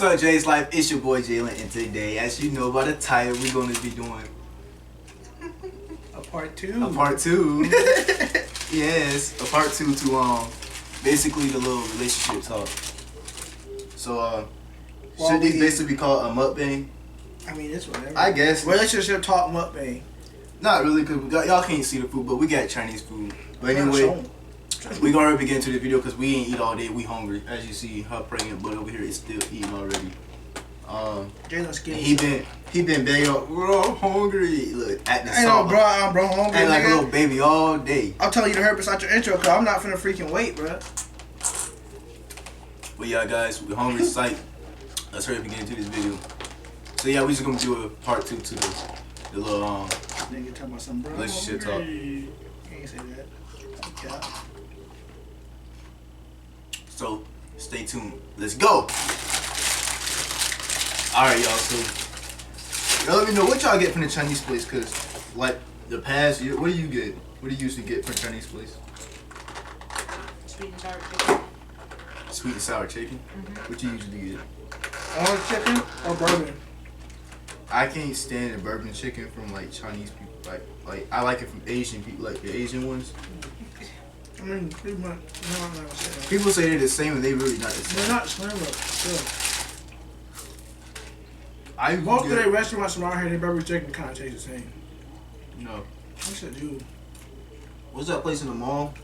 up, Jay's Life? It's your boy Jalen, and today, as you know by the title, we're going to be doing a part two. A part two. Yes, a part two to basically the little relationship talk. So should these basically be called a mukbang? I mean, it's whatever. I guess relationship talk mukbang. Not really, cause y'all can't see the food, but we got Chinese food. But anyway, we gonna begin to the video because we ain't eat all day. We hungry, as you see. Her pregnant butt over here is still eating already. He been begging up. Bro, I'm hungry. Look, acting soft. Bro, I'm hungry. Acting like a little baby all day. I'll tell you to hurry beside your intro, cause I'm not finna freaking wait, bro. But yeah, guys, we're hungry sight. Let's hurry up and get into this video. So yeah, we just gonna do a part two to the little Nigga talking about some bro. relationship talk. You can't say that. Okay. So stay tuned. Let's go. Alright, y'all. So y'all let me know what y'all get from the Chinese place, cause like the past year, what do you get? What do you usually get from Chinese place? Sweet and sour chicken. Sweet and sour chicken. Mm-hmm. What you usually get? Orange chicken or bourbon? I can't stand the bourbon chicken from like Chinese people. Like I like it from Asian people, like the Asian ones. I mean, pretty much. No, I'm not gonna say that. People say they're the same, and they really not the same. They're not the same, but still. Most of the restaurants around here, their bourbon chicken kind of taste the same. No. Yes, they do. What's that place in the mall?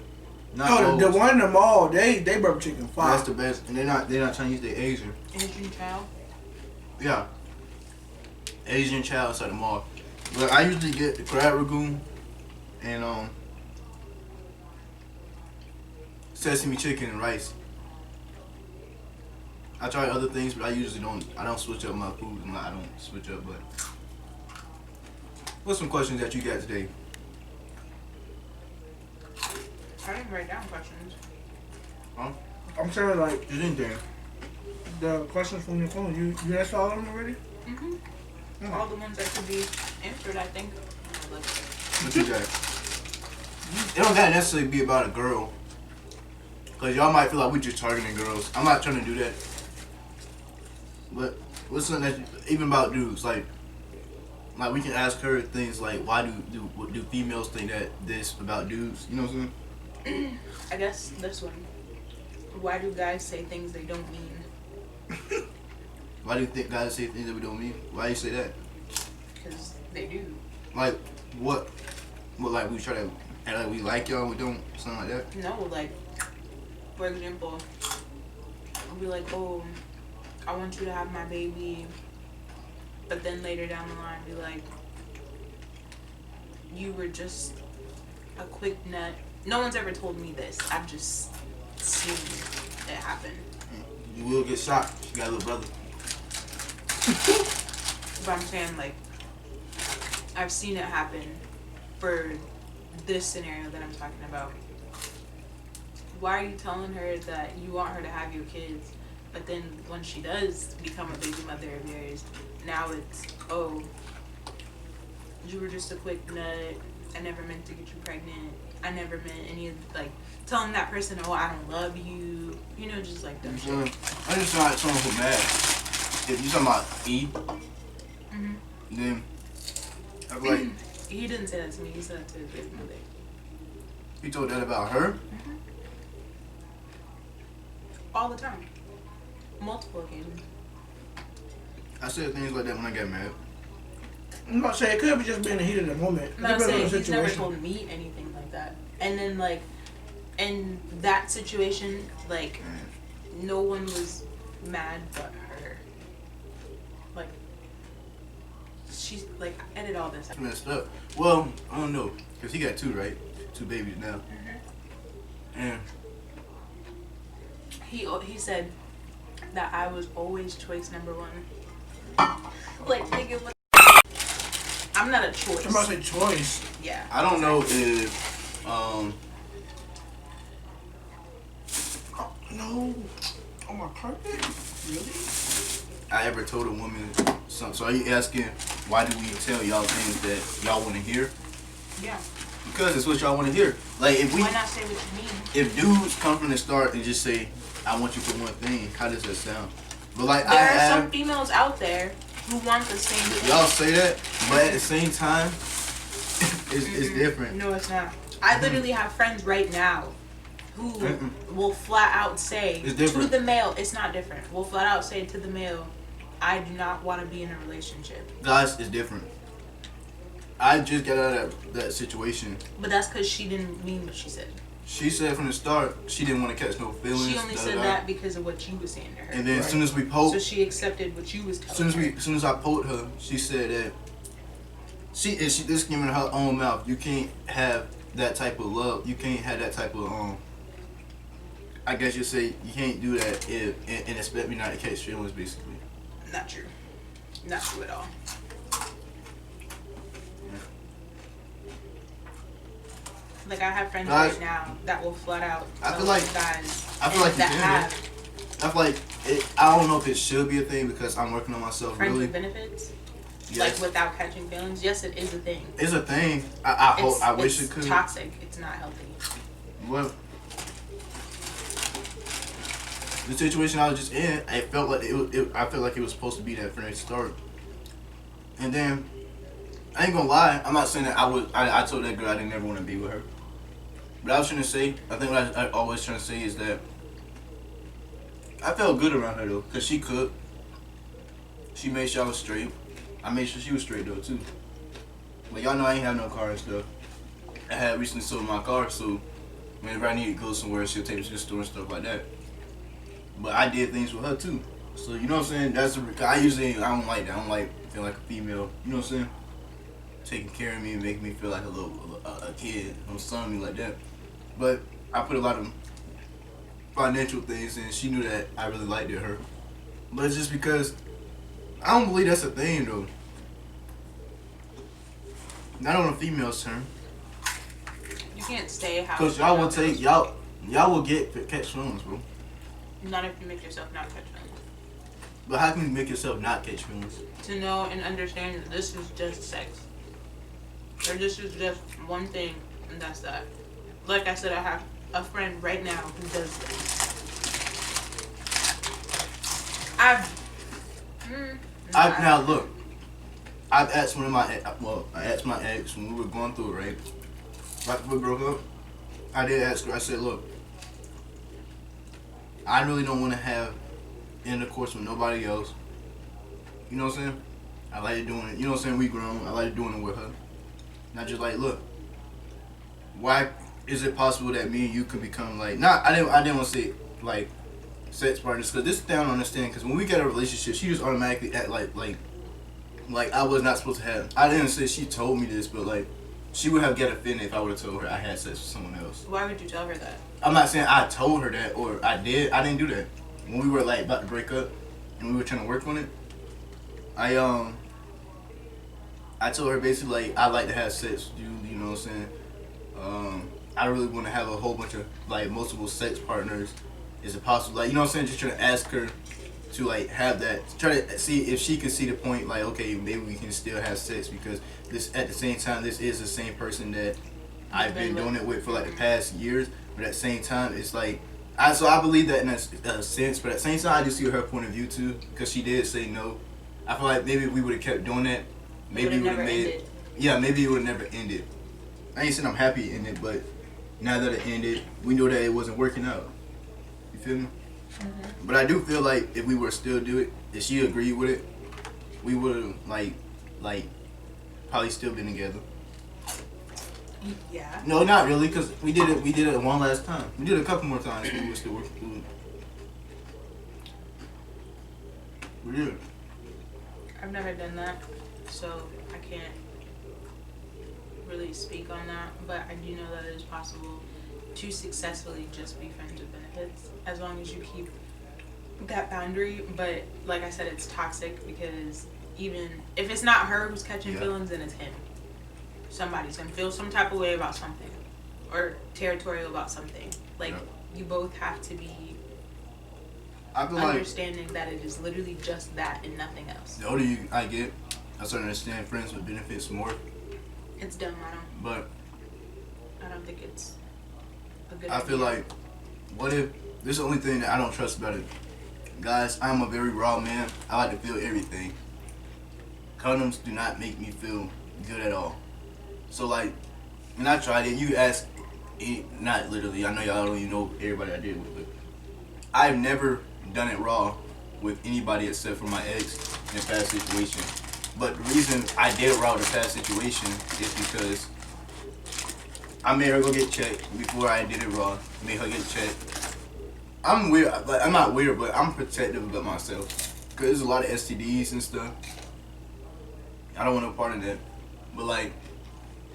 The one in the mall, they bourbon chicken fire. That's the best, and they're not Chinese, they're Asian. Asian chow. Yeah. Asian chow inside the mall. But I usually get the crab ragoon and sesame chicken and rice. I try other things, but I usually don't. I don't switch up my food. I don't switch up. But what's some questions that you got today? I didn't write down questions. Huh? I'm saying like Just anything. the questions from your phone. You answered all of them already? Mm-hmm. All the ones that could be answered, I think. What you got? It don't gotta necessarily be about a girl, cause y'all might feel like we're just targeting girls. I'm not trying to do that. But what's something that even about dudes, like we can ask her things like, why do females think that this about dudes? You know what I'm saying? I guess this one. Why do guys say things they don't mean? Why do you think guys say things that we don't mean? Why do you say that? Because they do. Like what? What, like we try to act like we like y'all, we don't, something like that? No, like, for example, I'll be like, oh, I want you to have my baby, but then later down the line be like, you were just a quick nut. No one's ever told me this. I've just seen it happen. You will get shot. She got a little brother. But I'm saying, like, I've seen it happen for this scenario that I'm talking about. Why are you telling her that you want her to have your kids, but then when she does become a baby mother of yours, now it's, oh, you were just a quick nut. I never meant to get you pregnant. I never meant any of, like, telling that person, oh, I don't love you. You know, just like dumb shit. I just not someone who's mad. If you talking about E, then I feel like He didn't say that to me. He said that to his baby mother. he told that about her. All the time. Multiple occasions. I said things like that when I got mad. I'm not saying it could be just being the heat of the moment. I'm not saying he's never told me anything like that. And then, like, in that situation, like, no one was mad but her. Like, she's, like, edit all this. Messed up. Well, I don't know, cause he got two, right? Two babies now. And He said that I was always choice number one. Like, nigga, what? I'm not a choice. I'm about to say choice. Yeah. I don't know if Oh, no. On my carpet? Really? I ever told a woman something. So are you asking why do we tell y'all things that y'all want to hear? Yeah. Because it's what y'all want to hear. Like if we, Why not say what you mean? if dudes come from the start and just say, "I want you for one thing," how does that sound? But like There are some females out there who want the same thing. y'all say that, but at the same time, it's different. No, it's not. I literally have friends right now who will flat out say It's to different. the male, it's not different. Will flat out say to the male, I do not want to be in a relationship. Guys, it's different. I just got out of that situation. But that's because she didn't mean what she said. She said from the start she didn't want to catch no feelings. She only said that because of what you were saying to her. And then as soon as we So post, she accepted what you was telling her. as soon as I poked her, she said that she just giving her own mouth. You can't have that type of love. You can't have that type of I guess you say you can't do that and expect me not to catch feelings, basically. Not true. Not true at all. Like I have friends Guys, right now that will flat out I tell feel like- guys I feel like you that can, have I feel like I don't know if it should be a thing because I'm working on myself. friends Really, with benefits. yes, Like without catching feelings. Yes, it is a thing. it's a thing. I hope. I wish it's it could. toxic. It's not healthy. Well, the situation I was just in, I felt like I felt like it was supposed to be that from the start. And then, I ain't gonna lie. I'm not saying that I told that girl I didn't never want to be with her. But I was trying to say, I think what I always trying to say is that I felt good around her though, cause she cooked. She made sure I was straight. I made sure she was straight though too. But y'all know I ain't have no car and stuff. I had recently sold my car, so whenever I need to go somewhere, she'll take me to the store and stuff like that. But I did things with her too. So you know what I'm saying? I don't like that. I don't like feeling like a female. You know what I'm saying? Taking care of me and making me feel like a kid or something like that. But I put a lot of financial things in. She knew that I really liked her. But it's just because I don't believe that's a thing though. Not on a female's term. You can't stay how. Cause y'all will take y'all will catch feelings, bro. Not if you make yourself not catch feelings. But how can you make yourself not catch feelings? To know and understand that this is just sex. Or this is just one thing, and that's that. Like I said, I have a friend right now who does this. Now look, I've asked I asked my ex when we were going through it, right? Right before we broke up, I did ask her. I said, look, I really don't want to have intercourse with nobody else. You know what I'm saying? I like doing it. You know what I'm saying? We grown. I like doing it with her. And I just like, look, why is it possible that me and you could become like? I didn't want to say like sex partners, because this thing I don't understand. Because when we get a relationship, she just automatically act like I was not supposed to have. I didn't say she told me this, but like she would have get offended if I would have told her I had sex with someone else. Why would you tell her that? I'm not saying I told her that or I did. I didn't do that. When we were like about to break up and we were trying to work on it, I told her basically like I like to have sex with you. You know what I'm saying? I really want to have a whole bunch of like multiple sex partners. Is it possible? Like, you know what I'm saying? Just trying to ask her to like have that. Try to see if she can see the point. Like, okay, maybe we can still have sex because this at the same time this is the same person that I've been doing it with for like the past years. But at the same time, it's like I believe that in a sense. But at the same time, I do see her point of view too because she did say no. I feel like maybe if we would have kept doing that, maybe we would have made it. Yeah, maybe it would have never ended. I ain't saying I'm happy in it, but now that it ended, we know that it wasn't working out. You feel me? Mm-hmm. But I do feel like if we were still do it, if she agreed with it, we would have like probably still been together. Yeah. No, not really, cause we did it one last time. We did it a couple more times. We were still working through it. We did. I've never done that, so I can't really speak on that. But I do know that it is possible to successfully just be friends with benefits as long as you keep that boundary. But like I said, it's toxic because even if it's not her who's catching feelings, then it's him. Somebody's gonna feel some type of way about something or territorial about something. Like you both have to be understanding that it is literally just that and nothing else. The older I get, I start to understand friends with benefits more. It's dumb. I don't think it's a good idea. I feel like, what if this is the only thing that I don't trust about it? Guys, I'm a very raw man. I like to feel everything. Condoms do not make me feel good at all. So like, when I tried it, you ask, not literally, I know y'all don't even know everybody I did with, but I've never done it raw with anybody except for my ex in a past situation. But the reason I did it raw in a past situation is because I made her go get checked before I did it raw. Made her get checked. I'm weird, but I'm not weird, but I'm protective about myself. Cause there's a lot of STDs and stuff. I don't want no part of that. But like,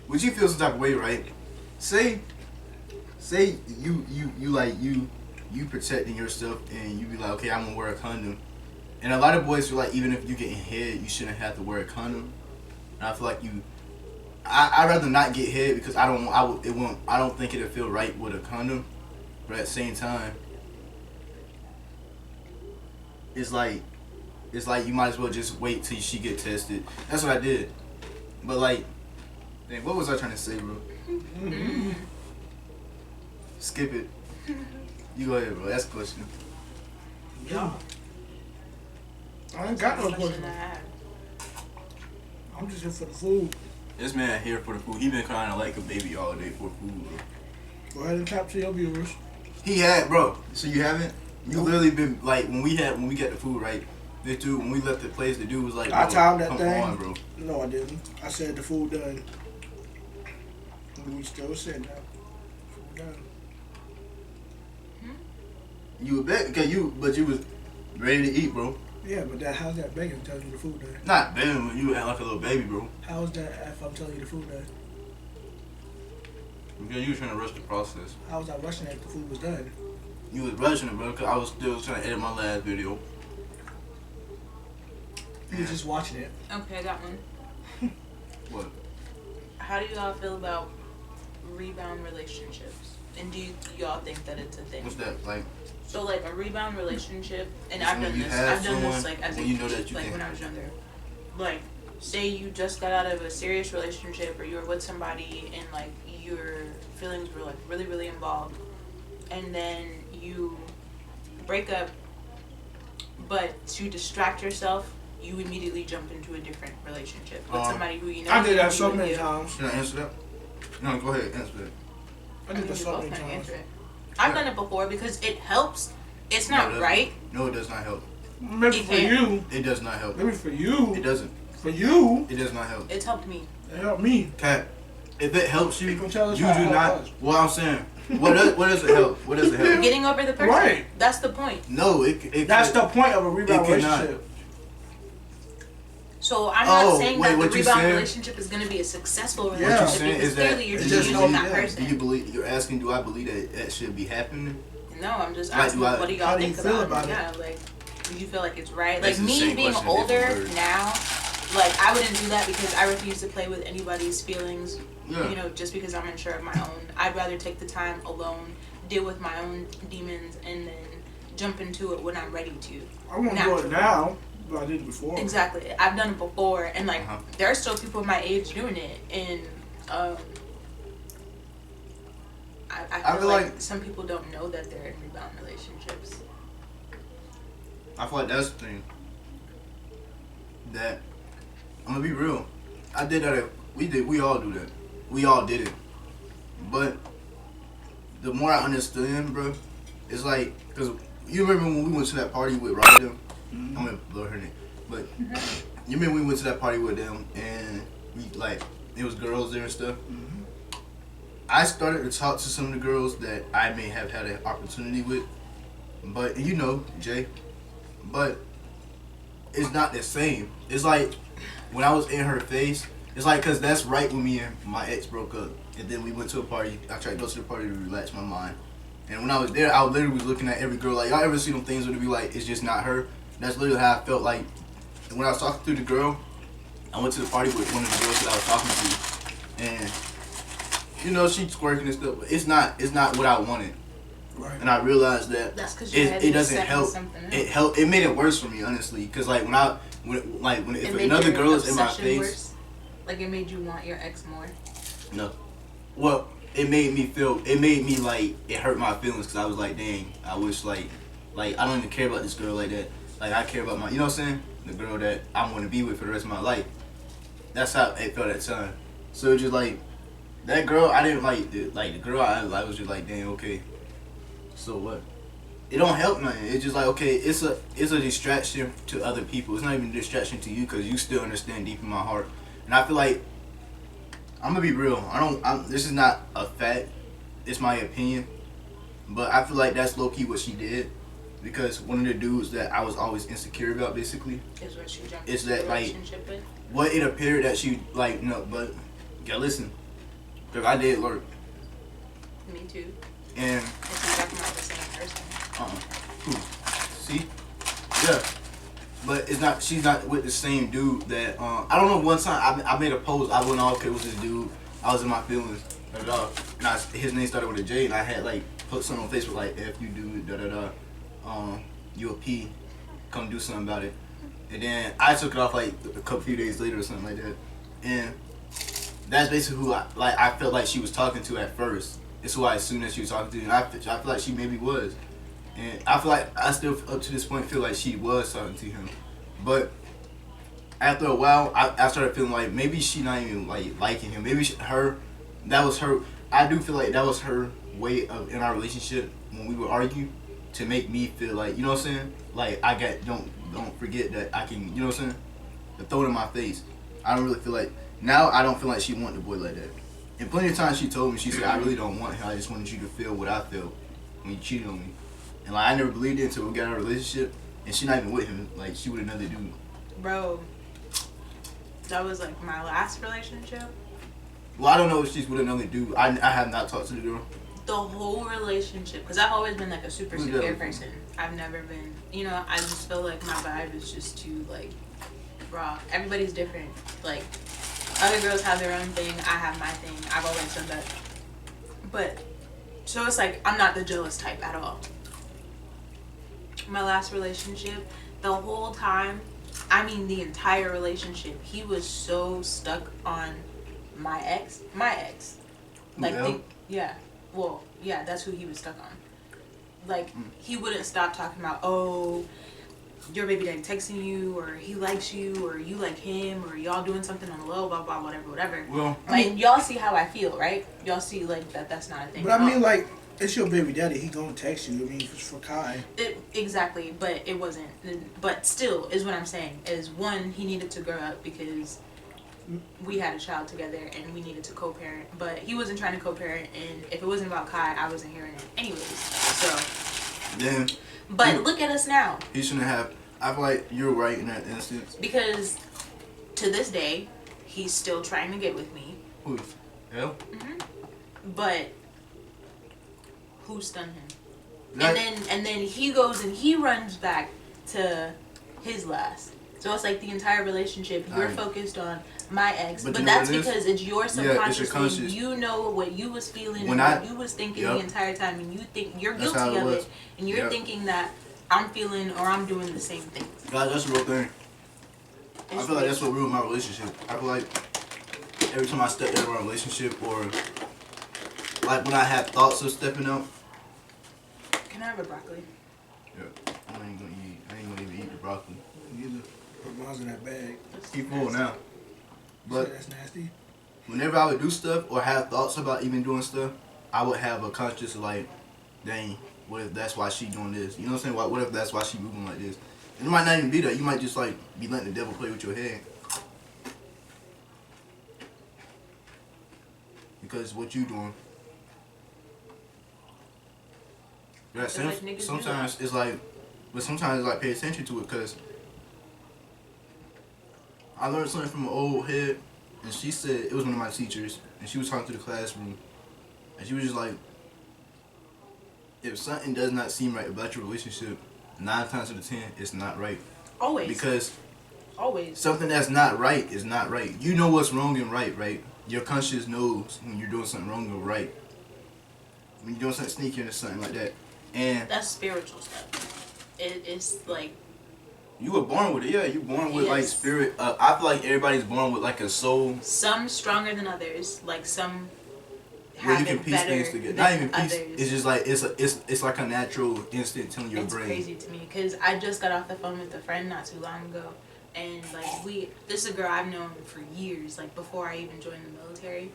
would you feel some type of way, right? Say you protecting yourself and you be like, okay, I'm gonna wear a condom. And a lot of boys feel like even if you get head, you shouldn't have to wear a condom. And I feel like I'd rather not get head because I don't think it'll feel right with a condom. But at the same time, it's like you might as well just wait till she get tested. That's what I did. But like, dang, what was I trying to say, bro? Skip it. You go ahead, bro. That's the question. Yeah. I ain't got no That's the question. I have. I'm just here for the food. This man here for the food. He been crying like a baby all day for food, bro. Go ahead and capture your viewers. He had, bro. So you haven't? You literally been like when we got the food, right? This dude, when we left the place, the dude was like, bro, I timed that come thing. on, bro. No, I didn't. I said the food done. And we still said that. Food done. You were back, okay, but you was ready to eat, bro. Yeah, but how's that begging telling you the food done? Not begging, you act like a little baby, bro. How is that if I'm telling you the food done? Because you was trying to rush the process. How was I rushing it if the food was done? You was rushing it, bro, because I was still trying to edit my last video. You was just watching it. Okay, I got one. What? How do y'all feel about rebound relationships? And do y'all think that it's a thing? What's that, like? So like a rebound relationship, and So I've when done you this. have I've done this someone, like as a when you know that you like can- when I was younger. Like, say you just got out of a serious relationship, or you were with somebody, and like your feelings were like really, really involved, and then you break up. But to distract yourself, you immediately jump into a different relationship with somebody who you know. I did that is so with many you. times. Should I answer that? No, go ahead, answer that. I did You that so both many can times. answer it. I've done it before because it helps. It's not No, it right. No, it does not help. Maybe It for can't. you. It does not help. Maybe for you. It doesn't. For you. It does not help. It's helped me. It helped me. Cat, if it helps you, You can tell us you how do it helped not. us. What I'm saying, what does it help? What does it help? Getting over the person. Right. That's the point. No, it That's could- the point of a rebound It cannot. relationship. So I'm not Oh, saying wait, that what the you rebound saying? relationship is going to be a successful What relationship you're saying because is that clearly you're it's just just using you- that person. Do you believe? You're asking, do I believe that should be happening? No, I'm just Like, asking, do I- what do how y'all do you think feel about it? about Yeah, like, do you feel like it's right? That's Like, the me same being question, different older words. now, like, I wouldn't do that because I refuse to play with anybody's feelings, Yeah. you know, just because I'm unsure of my own. I'd rather take the time alone, deal with my own demons, and then jump into it when I'm ready to. I won't do it now, but I did it before. Exactly. I've done it before, and like Uh-huh. there are still people my age doing it, and I feel like some people don't know that they're in rebound relationships. I feel like that's the thing. That I'm gonna be real. I did that. We all do that. We all did it. But the more I understand, bro, it's like, cause you remember when we went to that party with Ryder? I'm gonna blow her name, but you remember we went to that party with them and we like it was girls there and stuff. I started to talk to some of the girls that I may have had an opportunity with, but you know, Jay, but it's not the same. It's like when I was in her face, it's like, cause that's right when me and my ex broke up, and then we went to a party. I tried to go to the party to relax my mind, and when I was there, I literally was looking at every girl like, y'all ever see them things where it be like, it's just not her. That's literally how I felt like. And when I was talking to the girl, I went to the party with one of the girls that I was talking to, and you know, she's twerking and stuff, but it's not what I wanted. Right. And I realized that That's because your head it is doesn't set on help. something else. It helped. It made it worse for me, honestly. Cause like when It if made another your girl is in my obsession face, worse? Like it made you want your ex more. no. Well, it made me like it hurt my feelings. Cause I was like, dang, I wish like Like, I don't even care about this girl like that. Like, I care about my, you know what I'm saying? The girl that I'm going to be with for the rest of my life. That's how it felt at the time. So it's just like, that girl, I didn't like, the girl I was just like, damn, okay. So what? It don't help nothing. It's just like, okay, it's a distraction to other people. It's not even a distraction to you because you still understand deep in my heart. And I feel like, I'm gonna be real. This is not a fact. It's my opinion. But I feel like that's low key what she did. Because one of the dudes that I was always insecure about, basically, Is what she jumped is into a that, like, relationship with. what it appeared that she, like, no, but, yeah, listen. Because I did lurk. Me too. And, If you're talking about the same person. See? Yeah. But it's not, she's not with the same dude that, I don't know, one time I made a post, I went off, okay, it was this dude, I was in my feelings, and his name started with a J, and I had, like, put something on Facebook, like, F you dude, you a P, come do something about it. And then I took it off, like, a few days later or something like that. And that's basically who I felt like she was talking to at first. It's who I assumed that she was talking to, and I feel like she maybe was. And I feel like I still, up to this point, feel like she was talking to him. But after a while, I started feeling like maybe she not even like liking him. Maybe that was her. I do feel like that was her way of in our relationship when we would argue to make me feel like, you know what I'm saying? Like don't forget that I can, you know what I'm saying? To throw it in my face. I don't really feel like now. I don't feel like she want the boy like that. And plenty of times she told me, she said, I really don't want him. I just wanted you to feel what I felt when you cheated on me. And like I never believed it until we got in a relationship, and she not even with him. Like she with another dude. Bro, that was like my last relationship. Well, I don't know if she's with another dude. I have not talked to the girl. The whole relationship, because I've always been like a super Who's secure that? person. I've never been, you know, I just feel like my vibe is just too like raw. Everybody's different. Like other girls have their own thing. I have my thing. I've always done that. But so it's like I'm not the jealous type at all. My last relationship, the whole time, I mean the entire relationship, he was so stuck on my ex. Like, yeah, that's who he was stuck on. Like, he wouldn't stop talking about, oh, your baby daddy texting you, or he likes you, or you like him, or y'all doing something on the low, blah, blah, whatever. Well, Like, y'all see how I feel, right? Y'all see, like, that's not a thing. But I mean, like, it's your baby daddy. He gonna text you. I mean, for Kai. Exactly, but it wasn't. But still, is what I'm saying. Is one, he needed to grow up because we had a child together and we needed to co-parent. But he wasn't trying to co-parent, and if it wasn't about Kai, I wasn't hearing it anyways. So. then. But look at us now. He shouldn't have. I feel like you're right in that instance. Because to this day, he's still trying to get with me. Who's? Hell? But who stunned him? That- And then he goes and he runs back to his last. So it's like the entire relationship, you're focused on my ex, But but you know that's what it is? because it's your Yeah, it's subconscious your conscious. thing. You know what you was feeling When and what you was thinking Yep. the entire time, and you think you're That's how guilty it of was. it, and you're Yep. thinking that I'm feeling or I'm doing the same thing. Guys, that's the real thing. I It's feel like that's what ruined my relationship. I feel like every time I step into my relationship, or like when I have thoughts of stepping out, Can I have a broccoli? yeah, I ain't gonna even eat the broccoli. Either. Put mine's in that bag. Keep full now. But But that's nasty. whenever I would do stuff or have thoughts about even doing stuff, I would have a conscious like, dang, what if that's why she doing this? You know what I'm saying? What if that's why she moving like this? And it might not even be that. You might just like be letting the devil play with your head. Because what you doing. Yeah, I feel like niggas do sometimes it's like, but sometimes it's like pay attention to it because I learned something from an old head, and she said it was one of my teachers, and she was talking to the classroom, and she was just like, if something does not seem right about your relationship, 9 times out of 10, it's not right. Always. Because Always. something that's not right is not right. You know what's wrong and right? Your conscience knows when you're doing something wrong or right. When you're doing something sneaky or something like that. And That's spiritual stuff. It's like you were born with it, yeah. You born with like Yes. spirit. I feel like everybody's born with like a soul. some stronger than others. Like some, where have you can it piece better things together. than Not even piece. others. It's just like it's like a natural instinct telling your It's brain. crazy to me because I just got off the phone with a friend not too long ago, and like this is a girl I've known for years, like before I even joined the military,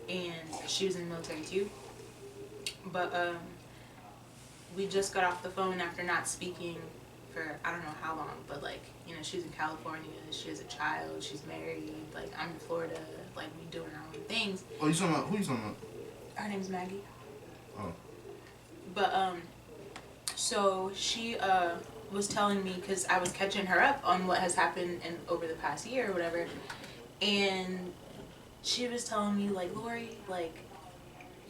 and she was in the military too. But we just got off the phone after not speaking for I don't know how long, but like she's in California, she has a child, she's married, like I'm in Florida, like we doing our own things. Oh, you talking about who you talking about? Her name's Maggie. Oh. But so she was telling me because I was catching her up on what has happened over the past year or whatever, and she was telling me like, Lori, like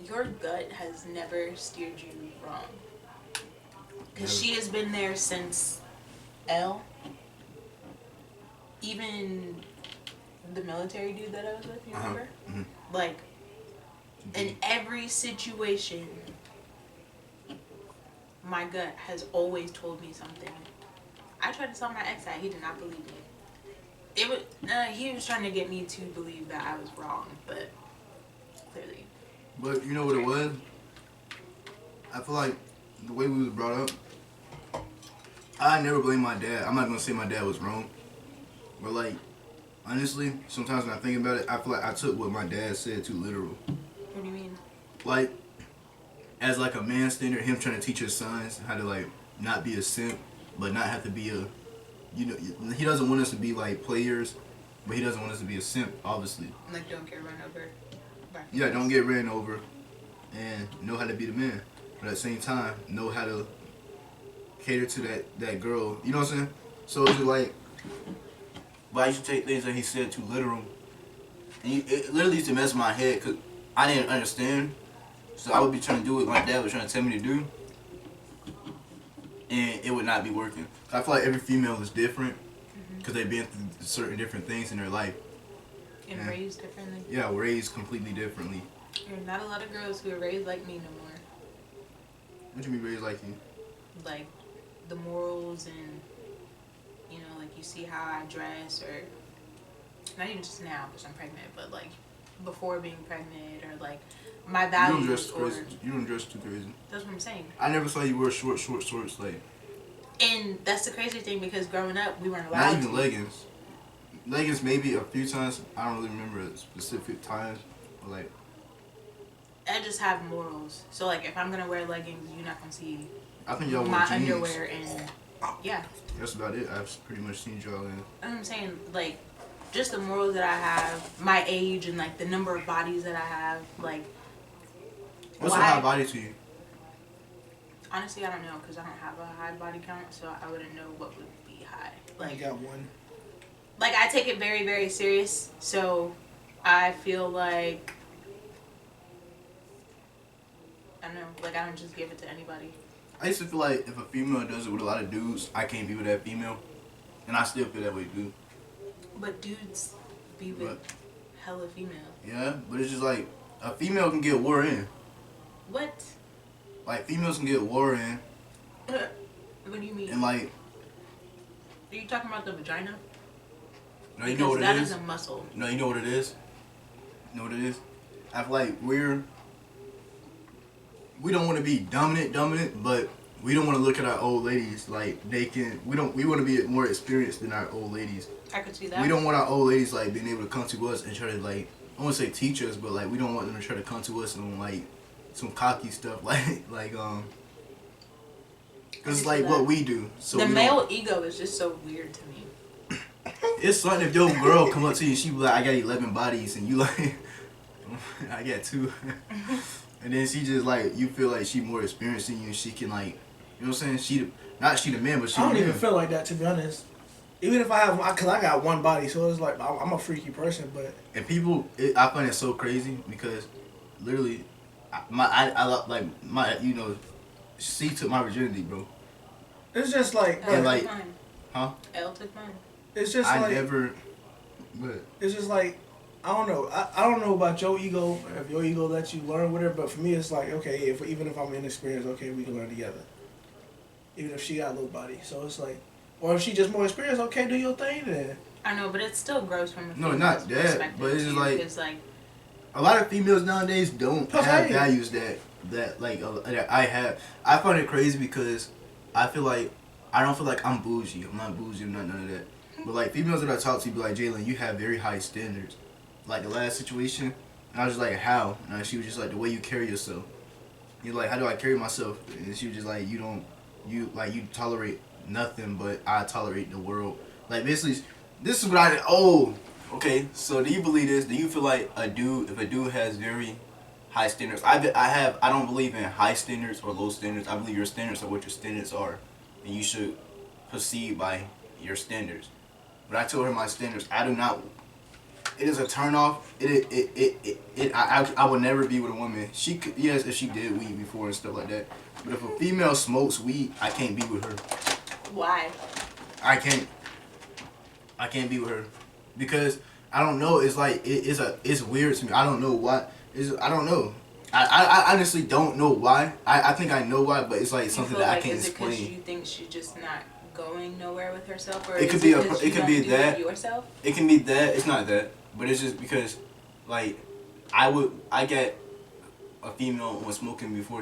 your gut has never steered you wrong, because she has been there since L. Even the military dude that I was with, you remember? Mm-hmm. Like in every situation, my gut has always told me something. I tried to tell my ex that he did not believe me. He was trying to get me to believe that I was wrong, but clearly. But you know what it was? I feel like the way we was brought up, I never blame my dad. I'm not gonna say my dad was wrong, but like honestly, sometimes when I think about it, I feel like I took what my dad said too literal. What do you mean? Like, as like a man standard, him trying to teach his sons how to like not be a simp, but not have to be a, he doesn't want us to be like players, but he doesn't want us to be a simp, obviously. Like, don't get run over. Yeah, don't get ran over, and know how to be the man, but at the same time, know how to cater to that girl. You know what I'm saying? So it's just like, but I used to take things that he said too literal, and it literally used to mess with my head because I didn't understand. So I would be trying to do what my dad was trying to tell me to do, and it would not be working. I feel like every female is different because they've been through certain different things in their life. And raised differently. Yeah, raised completely differently. There's not a lot of girls who are raised like me no more. What you mean raised like you? Like the morals and like you see how I dress, or not even just now because I'm pregnant, but like before being pregnant, or like my You values. don't dress crazy. You don't dress too crazy. That's what I'm saying. I never saw you wear short shorts like. And that's the crazy thing because growing up we weren't allowed Not even to. leggings. Leggings maybe a few times. I don't really remember specific times, but like. I just have morals. So like if I'm gonna wear leggings, you're not gonna see I think y'all my wear jeans. underwear and yeah. That's about it. I've pretty much seen y'all in. That's what I'm saying, like just the morals that I have, my age, and like the number of bodies that I have, like. What's a high body to you? Honestly, I don't know because I don't have a high body count, so I wouldn't know what would be high. I got one. Like I take it very, very serious, so I feel like I don't know, like I don't just give it to anybody. I used to feel like if a female does it with a lot of dudes, I can't be with that female, and I still feel that way too. But dudes be with hella female. Yeah, but it's just like a female can get wore in. What? Like females can get wore in, What do you mean? and like. Are you talking about the vagina? No, you know what it that is. is a muscle. No, you know what it is. You know what it is. I feel like we don't want to be dominant, but we don't want to look at our old ladies like they can. We want to be more experienced than our old ladies. I could see that. We don't want our old ladies like being able to come to us and try to like, I won't say teach us, but like we don't want them to try to come to us and like some cocky stuff because it's like what we do. So the male ego is just so weird to me. It's something if your girl come up to you and she be like, I got 11 bodies, and you like, I got 2. And then she just like, you feel like she more experienced than you, and she can like, you know what I'm saying? She the man, but she I don't the even man. feel like that, to be honest. Even if I have, because I got one body, so it's like I'm a freaky person, but. And people, I find it so crazy because literally, she took my virginity, bro. It's just like, Elle like- took mine. Huh? Elle took mine. it's just I like, never, but it's just like, I don't know. I don't know about your ego, if your ego lets you learn with her, but for me, it's like, okay, even if I'm inexperienced, okay, we can learn together. Even if she got a little body. So it's like, or if she just more experienced, okay, do your thing then. I know, but it's still gross from a No, female's not that, perspective but it's just too, like- because like a lot of females nowadays don't have values that like that I have. I find it crazy because I feel like I don't feel like I'm bougie. I'm not bougie. I'm not none of that. But like females that I talk to be like, Jalen, you have very high standards. Like the last situation, and I was just like, how? And she was just like, the way you carry yourself. You're like, how do I carry myself? And she was just like, you tolerate nothing, but I tolerate the world. Like basically, this is what I. Oh, okay. So do you believe this? Do you feel like if a dude has very high standards? I don't believe in high standards or low standards. I believe your standards are what your standards are, and you should proceed by your standards. But I told her my standards. I do not. It is a turn off. I would never be with a woman. She could, yes, if she did weed before and stuff like that. But if a female smokes weed, I can't be with her. Why? I can't be with her because I don't know. It's like it's weird to me. I don't know why. I don't know. I honestly don't know why. I think I know why, but it's like something that I can't explain. Is it because you think she's just not going nowhere with herself, or it could is be it because it could be that yourself? It can be that. It's not that, but it's just because like I get a female was smoking before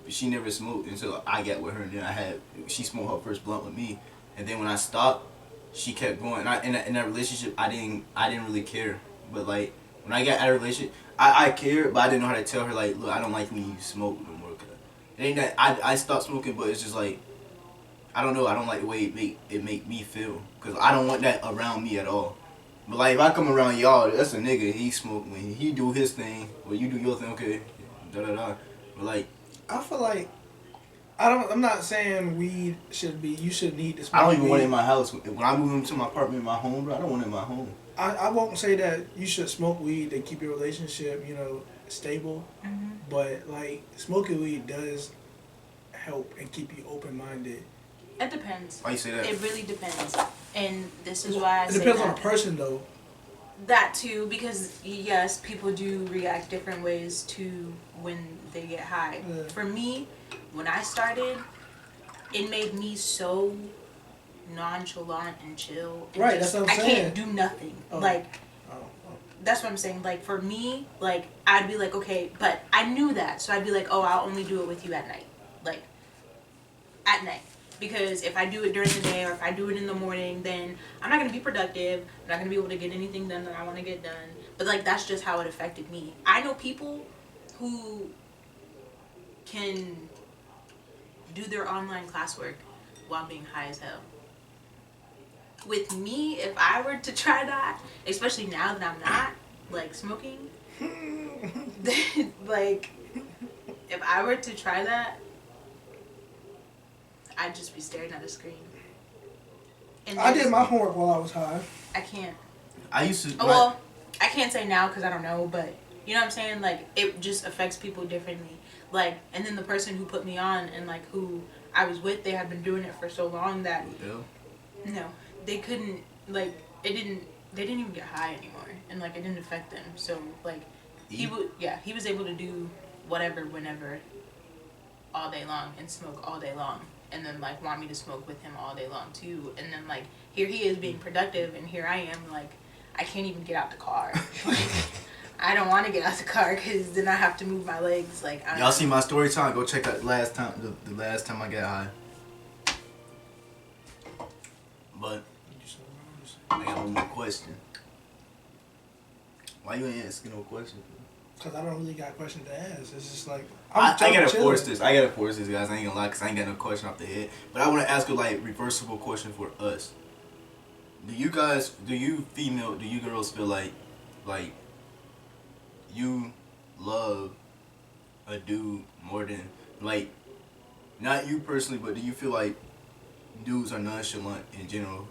she never smoked until I got with her, and then she smoked her first blunt with me, and then when I stopped, she kept going. And in that relationship, I didn't really care, but like when I got out of a relationship, I cared, but I didn't know how to tell her like, look, I don't like when you smoke no more. Cause it ain't that I stopped smoking, but it's just like I don't know. I don't like the way it make me feel, cause I don't want that around me at all. But like if I come around y'all, that's a nigga. He smoke when he do his thing, or you do your thing. Okay, da da da. But like I feel like I'm not saying weed should be. You should need to smoke. I don't even weed. want it in my house. When I move into my apartment, in my home, bro, I don't want it in my home. I won't say that you should smoke weed to keep your relationship, stable. Mm-hmm. But like smoking weed does help and keep you open minded. It depends. Why you say that? It really depends, and this is why I say it depends that. on the person though. That too, because yes, people do react different ways to when they get high. Yeah. For me, when I started, it made me so nonchalant and chill. And Right, that's what I'm I saying. can't do nothing. Oh. Like, Oh. that's what I'm saying. Like, for me, like, I'd be like, okay, but I knew that. So I'd be like, oh, I'll only do it with you at night. Like, at night. Because if I do it during the day or if I do it in the morning, then I'm not going to be productive. I'm not going to be able to get anything done that I want to get done. But, like, that's just how it affected me. I know people who can do their online classwork while being high as hell. With me, if I were to try that, especially now that I'm not, like, smoking, then, like, if I were to try that, I'd just be staring at a screen. And I did my homework while I was high. I can't. I used to. Oh, well, I can't say now because I don't know, but you know what I'm saying? Like, it just affects people differently. Like, and then the person who put me on and, like, who I was with, they had been doing it for so long that, no, they couldn't, like, they didn't even get high anymore. And, like, it didn't affect them. So, like, he was able to do whatever, whenever, all day long and smoke all day long. And then, like, want me to smoke with him all day long, too. And then, like, here he is being productive, and here I am, like, I can't even get out the car. Like, I don't want to get out the car, because then I have to move my legs, like, I don't Y'all know. see my story time? Go check out the last time I got high. But I got one more question. Why you ain't asking no question? Because I don't really got questions to ask. It's just like, I gotta chilling. force this. I gotta force this, guys. I ain't gonna lie, because I ain't got no question off the head. But I want to ask a, like, reversible question for us. Do you girls feel like you love a dude more than, like, not you personally, but do you feel like dudes are nonchalant in general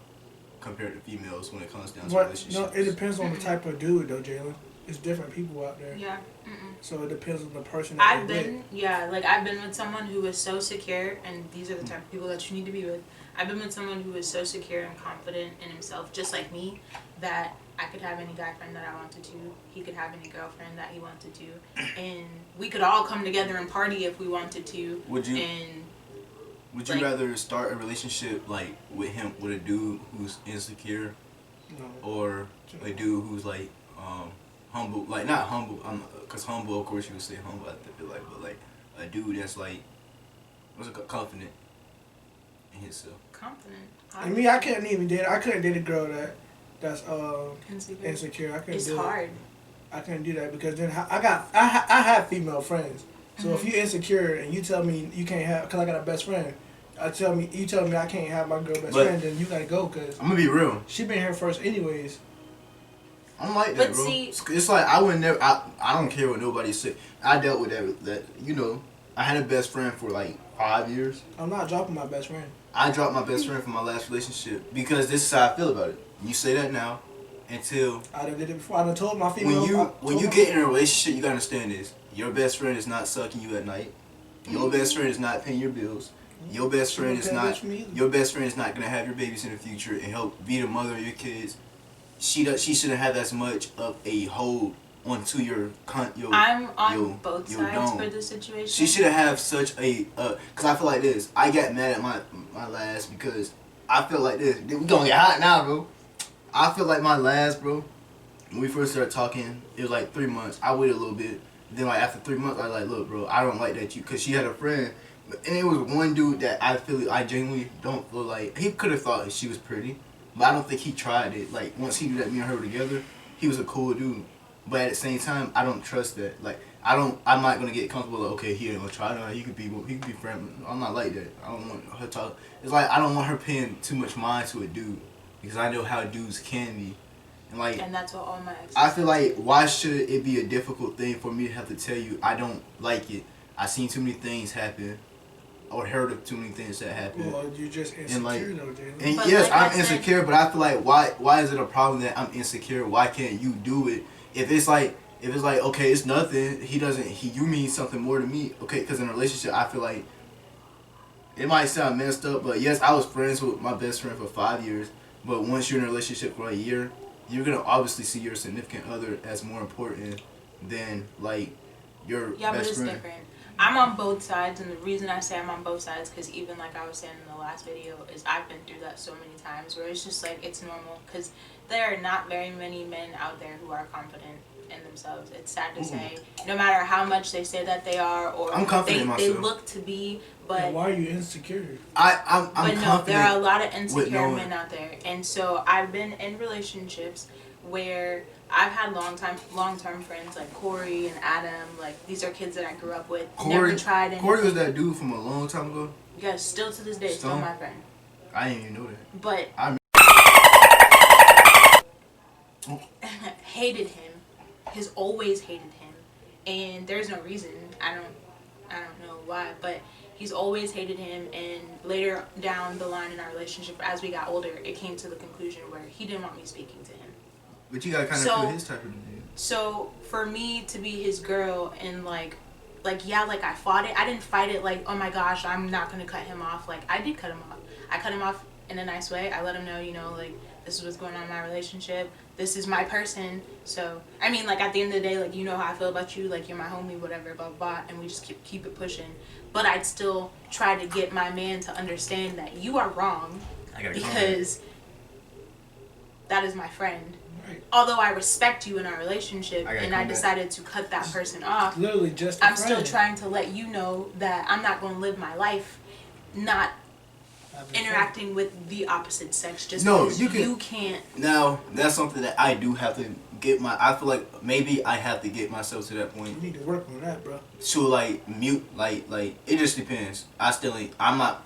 compared to females when it comes down to relationships? No, it depends on the type of dude though, Jalen. It's different people out there. Yeah. So it depends on the person that I've you're been with someone who is so secure, and these are the type of people that you need to be with. I've been with someone who is so secure and confident in himself, just like me, that I could have any guy friend that I wanted to. He could have any girlfriend that he wanted to. And we could all come together and party if we wanted to. Would you rather start a relationship, like, with a dude who's insecure, No. or a dude who's, like, humble, like not humble, cause humble, of course you would say humble. I feel like, but like a dude that's like, what's it called, confident in himself. Confident. And me, I couldn't even date. I couldn't date a girl that's Insecure. insecure. I couldn't. It's do hard. It. I couldn't do that because then I have female friends. So if you're insecure and you tell me you can't have, cause I got a best friend, you tell me I can't have my girl best But- friend, then you gotta go, cause I'm gonna be real. she been here first anyways. I don't like that, But bro. see- It's like I would never. I don't care what nobody say. I dealt with that. You know, I had a best friend for like 5 years. I'm not dropping my best friend. I dropped my best friend from my last relationship because this is how I feel about it. You say that now, until I done did it before. I done told my female. when you get in a relationship, you gotta understand this. Your best friend is not sucking you at night. Your best friend is not paying your bills. Your best friend is not. Your best friend is not gonna have your babies in the future and help be the mother of your kids. She shouldn't have as much of a hold onto your I'm on yo, both yo, sides don't. for this situation. She shouldn't have such a cause I feel like this. I got mad at my last because I feel like this. We gonna get hot now, bro. I feel like my last, bro. When we first started talking, it was like 3 months. I waited a little bit. Then like after 3 months, I was like, look, bro, I don't like that cause she had a friend, and it was one dude that I genuinely don't feel like he could have thought she was pretty, but I don't think he tried it. Like once he knew that me and her were together, he was a cool dude. But at the same time, I don't trust that. Like I'm not gonna get comfortable. Like, okay, he ain't gonna try it. He could be friendly. I'm not like that. I don't want her talk. It's like I don't want her paying too much mind to a dude because I know how dudes can be. And that's what all my exes I feel like why should it be a difficult thing for me to have to tell you I don't like it? I seen too many things happen, or heard of too many things that happen. Well, you're just insecure And like, though, Jalen. and But yes, like I I'm said- insecure, but I feel like why is it a problem that I'm insecure? Why can't you do it? If it's like okay, it's nothing. You mean something more to me? Okay, because in a relationship, I feel like it might sound messed up, but yes, I was friends with my best friend for 5 years. But once you're in a relationship for a year, you're gonna obviously see your significant other as more important than like your Yeah, but best it's friend. different. I'm on both sides, and the reason I say I'm on both sides, because even like I was saying in the last video, is I've been through that so many times where it's just like it's normal, because there are not very many men out there who are confident in themselves. It's sad to say, no matter how much they say that they are, or I'm confident in they myself. look to be, But but why are you insecure? I'm but no, confident. there are a lot of insecure knowing- men out there, and so I've been in relationships where I've had long term friends like Corey and Adam. Like these are kids that I grew up with. Never tried anything. Corey was that dude from a long time ago. Yeah, still to this day, still Stone? my friend. I didn't even know that. But I hated him. Has always hated him, and there's no reason. I don't know why, but he's always hated him. And later down the line in our relationship, as we got older, it came to the conclusion where he didn't want me speaking to him. But you gotta kind of So- feel his type of dude. So for me to be his girl and like yeah, like I fought it. I didn't fight it like, oh my gosh, I'm not gonna cut him off. Like I did cut him off. I cut him off in a nice way. I let him know, like this is what's going on in my relationship. This is my person. So I mean, like at the end of the day, like you know how I feel about you. Like you're my homie, whatever, blah blah, blah, and we just keep it pushing. But I'd still try to get my man to understand that you are wrong because that is my friend. Right. Although I respect you in our relationship I gotta and I come back. decided to cut that person off, Literally just. I'm still trying to let you know that I'm not going to live my life not interacting with the opposite sex just No, because you can- can't. Now that's something that I do have to get I feel like maybe I have to get myself to that point You need to work on that, bro. to like mute like it just depends. I still ain't. I'm not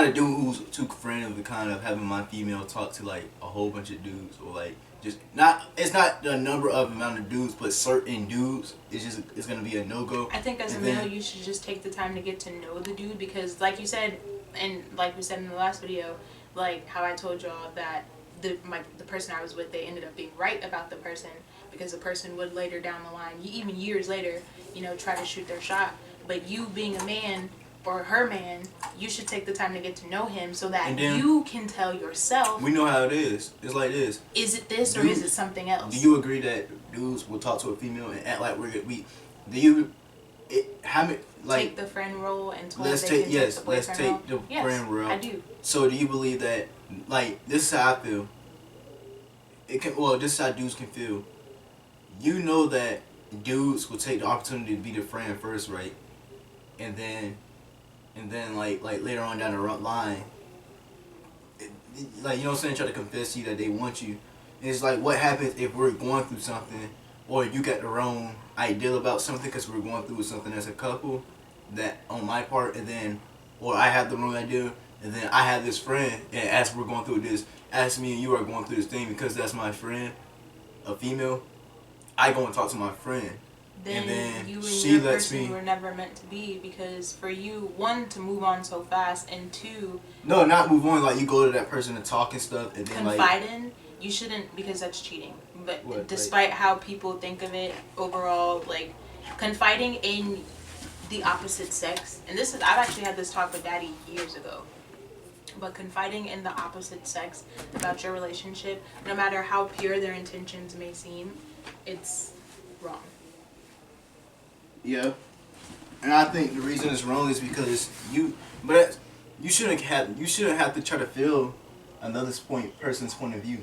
a dude who's too friend of the kind of having my female talk to like a whole bunch of dudes or like just not. It's not the number of amount of dudes, but certain dudes. It's gonna be a no go. I think as a And male, then- you should just take the time to get to know the dude because, like you said, and like we said in the last video, like how I told y'all that the person I was with, they ended up being right about the person because the person would later down the line, even years later, try to shoot their shot. But you being a man or her man, you should take the time to get to know him so that And then- you can tell yourself, We know how it is. It's like this. is it this or Dude, is it something else? Do you agree that dudes will talk to a female and act like we? Do you? How many like? take the friend role and tell Let's they take can yes. take the Let's boyfriend take the role? Yes, friend route. I do. So do you believe that like this is how I feel? This is how dudes can feel. you know that dudes will take the opportunity to be the friend first, right? And then like later on down the line, like, you know what I'm saying, try to confess to you that they want you. And it's like, what happens if we're going through something, or you got the wrong idea about something because we're going through something as a couple, that on my part, and then, or I have the wrong idea, and then I have this friend, and as we're going through this, as me and you are going through this thing, because that's my friend, a female, I go and talk to my friend. Then, and then you and she your lets person me. were never meant to be, because for you, one, to move on so fast, and two, No, not move on. Like, you go to that person to talk and stuff, and then confide in, you shouldn't, because that's cheating. But What, despite how people think of it overall, like, confiding in the opposite sex, and this is, I've actually had this talk with Daddy years ago, but confiding in the opposite sex about your relationship, no matter how pure their intentions may seem, it's wrong. Yeah, and I think the reason it's wrong is because but you shouldn't have to try to feel another person's point of view.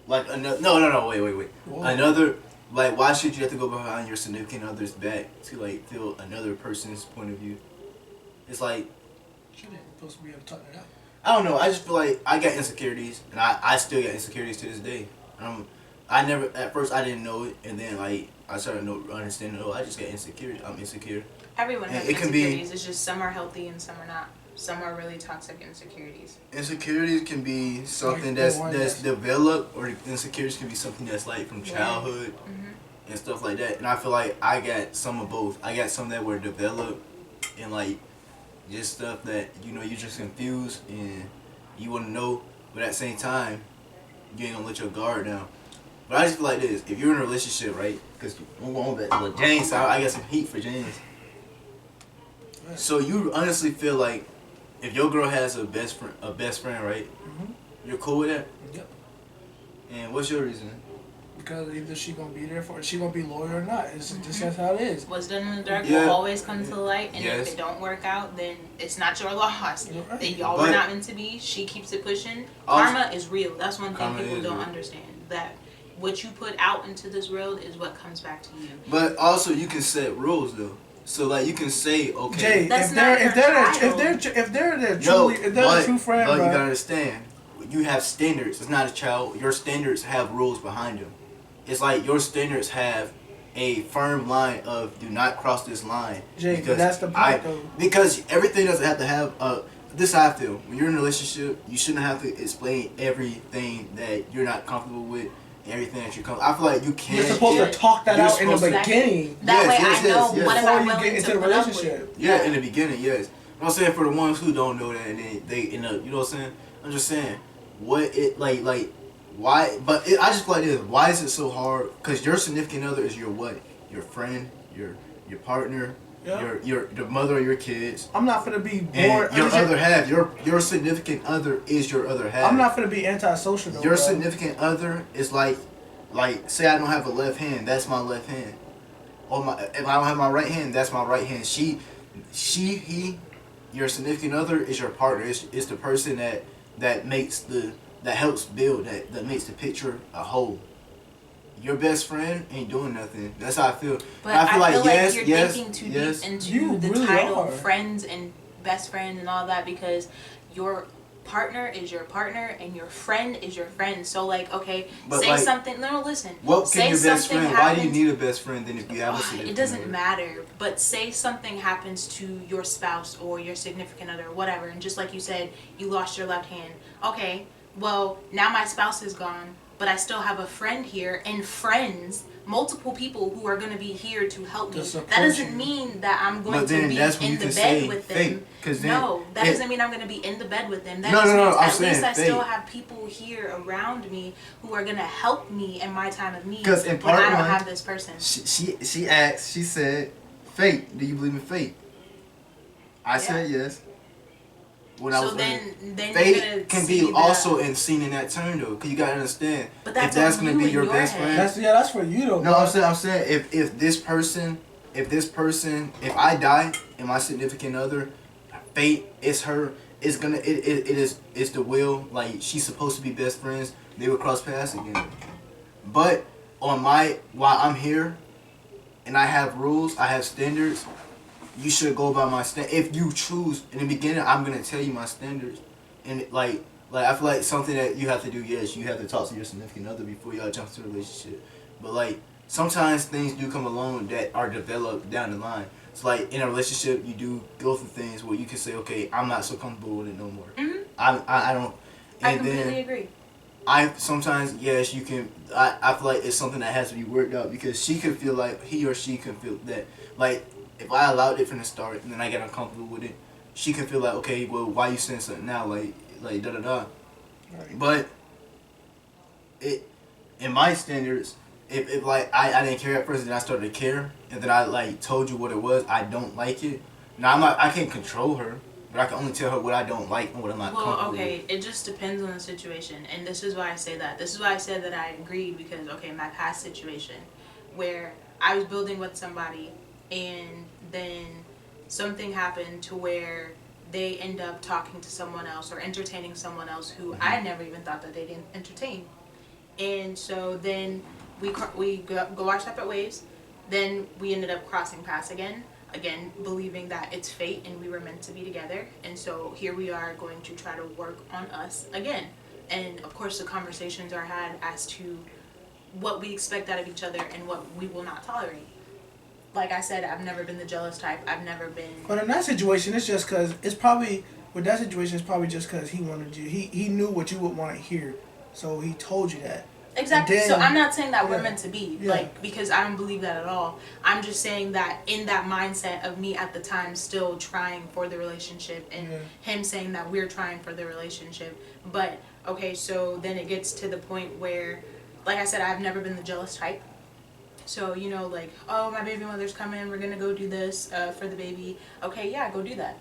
Like another, no, wait. Whoa. Another, like, why should you have to go behind your significant other's back to like feel another person's point of view? It's like, She didn't supposed to be able to talk it out. I don't know. I just feel like I got insecurities, and I still got insecurities to this day. I never, at first I didn't know it, and then like I started understanding. Oh, I just got insecure. I'm insecure. Everyone has It can be- insecurities. It's just some are healthy and some are not. Some are really toxic insecurities. Insecurities can be something Like, that's developed, or insecurities can be something that's like from childhood Mm-hmm. and stuff like that. And I feel like I got some of both. I got some that were developed and like just stuff that, you know, you're just confused and you want to know, but at the same time you ain't gonna let your guard down. But I just feel like this: if you're in a relationship, right? Because I'm going back with James, so I got some heat for James. Right. So you honestly feel like if your girl has a best friend, right? Mm-hmm. You're cool with that? Yep. And what's your reason? Because either she gonna be there for it, she gonna be loyal or not. It's just that's how it is. What's done in the dark Yeah. will always come to the light, and Yes. if it don't work out, then it's not your loss. You're right. Then y'all But- were not meant to be. She keeps it pushing. Also- Karma is real. That's one thing Karma people is don't real. understand. That what you put out into this world is what comes back to you. But also you can set rules though. So like you can say, okay. Jay, That's if not they're your if they're child. if they're their No, truly if they're a true friend, but you bro. gotta understand, you have standards. It's not a child. Your standards have rules behind them. It's like your standards have a firm line of do not cross this line. Jay, because that's the point, though. Because everything doesn't have to have this is how I feel. When you're in a relationship, you shouldn't have to explain everything that you're not comfortable with, everything that you're comfortable. I feel like you can. You're supposed to talk that You're out in the supposed to- beginning That Yes, way yes, I know yes, yes. what am before I you willing get to into the put up relationship. with. Yeah, in the beginning, yes. You know what I'm saying? For the ones who don't know that, and they end up, you know what I'm saying? I'm just saying, what it, like, why, but I just feel like this, why is it so hard? Because your significant other is your what? Your friend, your partner, Yeah. your the mother of your kids. I'm not gonna be And bored. your other half, your significant other is your other half. I'm not gonna be antisocial though. Your bro. significant other is like, say I don't have a left hand, that's my left hand. Or if I don't have my right hand, that's my right hand. He, your significant other is your partner. It's the person that helps build, that makes the picture a whole. Your best friend ain't doing nothing. That's how I feel. But And I feel like yes, you're yes, thinking too yes. deep into You the really title are. friends and best friend and all that, because your partner is your partner and your friend is your friend. So like, okay, But, say like, something. No, listen. What say can your best something friend? Why do you happens- need a best friend then if you have a significant It doesn't other? matter, but say something happens to your spouse or your significant other or whatever, and just like you said, you lost your left hand. Okay, well, now my spouse is gone, but I still have a friend here and friends, multiple people who are going to be here to help me. To support That doesn't you. mean that I'm going But to then be that's when in you the can bed say with fake, them. 'cause then No, that it- doesn't mean I'm going to be in the bed with them. That No, just no, no, means I'm at least saying I still fake. have people here around me who are going to help me in my time of need 'Cause in when part I don't one, have this person. She asked. She said, "Fate. Do you believe in fate?" I said yes. When I So was then you're fate gonna can see be that- also in seen in that term though, cause you gotta understand But if that's that's on gonna you be in your your best head. friend. That's for you though. No, bro. I'm saying if this person, if I die and my significant other, fate is her. It's gonna it's the will. Like she's supposed to be best friends. They will cross paths again. But while I'm here, and I have rules, I have standards. You should go by my if you choose in the beginning. I'm gonna tell you my standards, and I feel like something that you have to do. Yes, you have to talk to your significant other before y'all jump into a relationship. But like sometimes things do come along that are developed down the line. So like in a relationship, you do go through things where you can say, okay, I'm not so comfortable with it no more. Mm-hmm. I don't. And I completely agree. I sometimes yes you can. I feel like it's something that has to be worked out because she could feel like he or she can feel that like if I allowed it from the start and then I get uncomfortable with it, she can feel like okay, well why you saying something now like da da da. Right. But it in my standards, if like I didn't care at first and then I started to care and then I like told you what it was, I don't like it. Now I can't control her, but I can only tell her what I don't like and what I'm not comfortable with. Well, okay, it just depends on the situation, and this is why I say that. This is why I said that I agreed because okay, my past situation, where I was building with somebody, and then something happened to where they end up talking to someone else or entertaining someone else who I never even thought that they didn't entertain, and so then we go our separate ways. Then we ended up crossing paths again believing that it's fate and we were meant to be together, and so here we are going to try to work on us again. And of course the conversations are had as to what we expect out of each other and what we will not tolerate. Like I said, I've never been the jealous type. I've never been. But in that situation, it's just because it's probably with that situation. It's probably just because he wanted you. He knew what you would want to hear, so he told you that. Exactly. Then, so I'm not saying that we're yeah, meant to be, yeah. like, because I don't believe that at all. I'm just saying that in that mindset of me at the time still trying for the relationship and Yeah. him saying that we're trying for the relationship. But, okay, so then it gets to the point where, like I said, I've never been the jealous type. So, you know, like, oh, my baby mother's coming, we're going to go do this for the baby. Okay, yeah, go do that.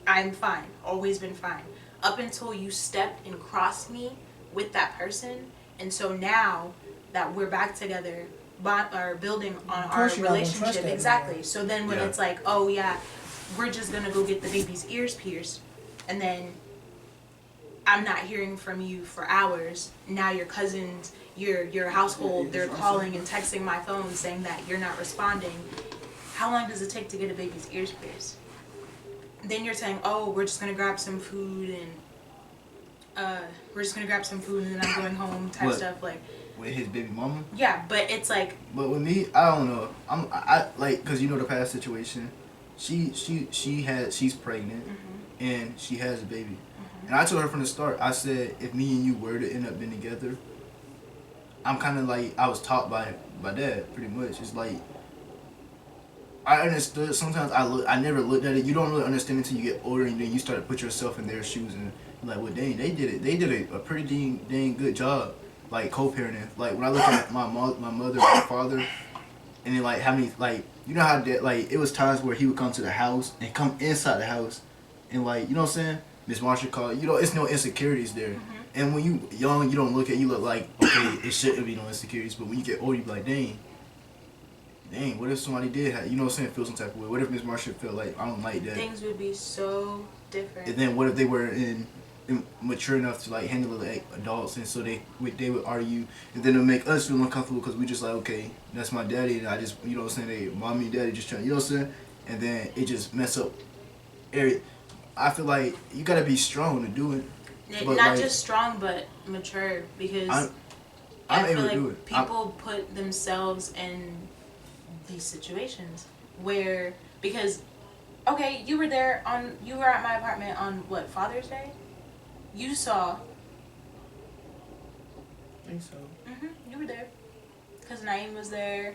I'm fine. Always been fine. Up until you stepped and crossed me with that person. And so now that we're back together, or building on our Of course you're not gonna trust relationship, that exactly. man. So then when Yeah. it's like, oh yeah, we're just gonna go get the baby's ears pierced, and then I'm not hearing from you for hours. Now your cousins, your household, they're calling and texting my phone saying that you're not responding. How long does it take to get a baby's ears pierced? Then you're saying, oh, we're just gonna grab some food and we're just gonna grab some food and then I'm going home type What? stuff like. With his baby mama. Yeah, but it's like. But with me, I don't know. I like because you know the past situation. She's pregnant, and she has a baby. And I told her from the start. I said if me and you were to end up being together, I'm kind of like I was taught by dad pretty much. It's like I understood. Sometimes I never looked at it. You don't really understand until you get older, and then you start to put yourself in their shoes and you're like, well, dang, they did it. They did a pretty dang good job. Like co-parenting, like when I look at my mother, my father, and then like how many like you know how that like it was times where he would come to the house and come inside the house, and like you know what I'm saying, Miss Marshall called it's no insecurities there, and when you young you don't you look like okay it shouldn't be no insecurities, but when you get older you be like dang what if somebody did have, you know what I'm saying, feel some type of way, what if Miss Marshall felt like I don't like that, Things would be so different. and then what if they were mature enough to like handle like adults, and so they would argue, and then it'll make us feel uncomfortable because we just like okay that's my daddy and I just you know what I'm saying they mommy and daddy just trying you know what I'm saying, and then it just mess up area. I feel like you gotta be strong to do it. But Not like, just strong but mature because I'm I feel able like to do it. people put themselves in these situations where because okay you were at my apartment on what, Father's Day? You saw. I think so. You were there. Because Naeem was there.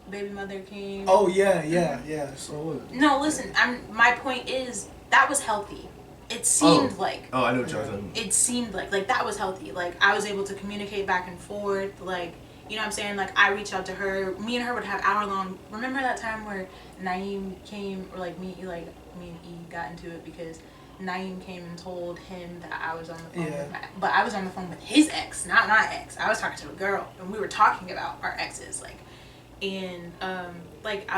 Baby mother came. Oh yeah. So what? No, listen. My point is that was healthy. It seemed like. Oh, I know what y'all talking about. It seemed like that was healthy. Like I was able to communicate back and forth. Like you know what I'm saying. Like I reached out to her. Me and her would have hour-long. Remember that time where Naeem came, or like me and E got into it because Naeem came and told him that I was on the phone with but I was on the phone with his ex, not my ex. I was talking to a girl and we were talking about our exes, like, and like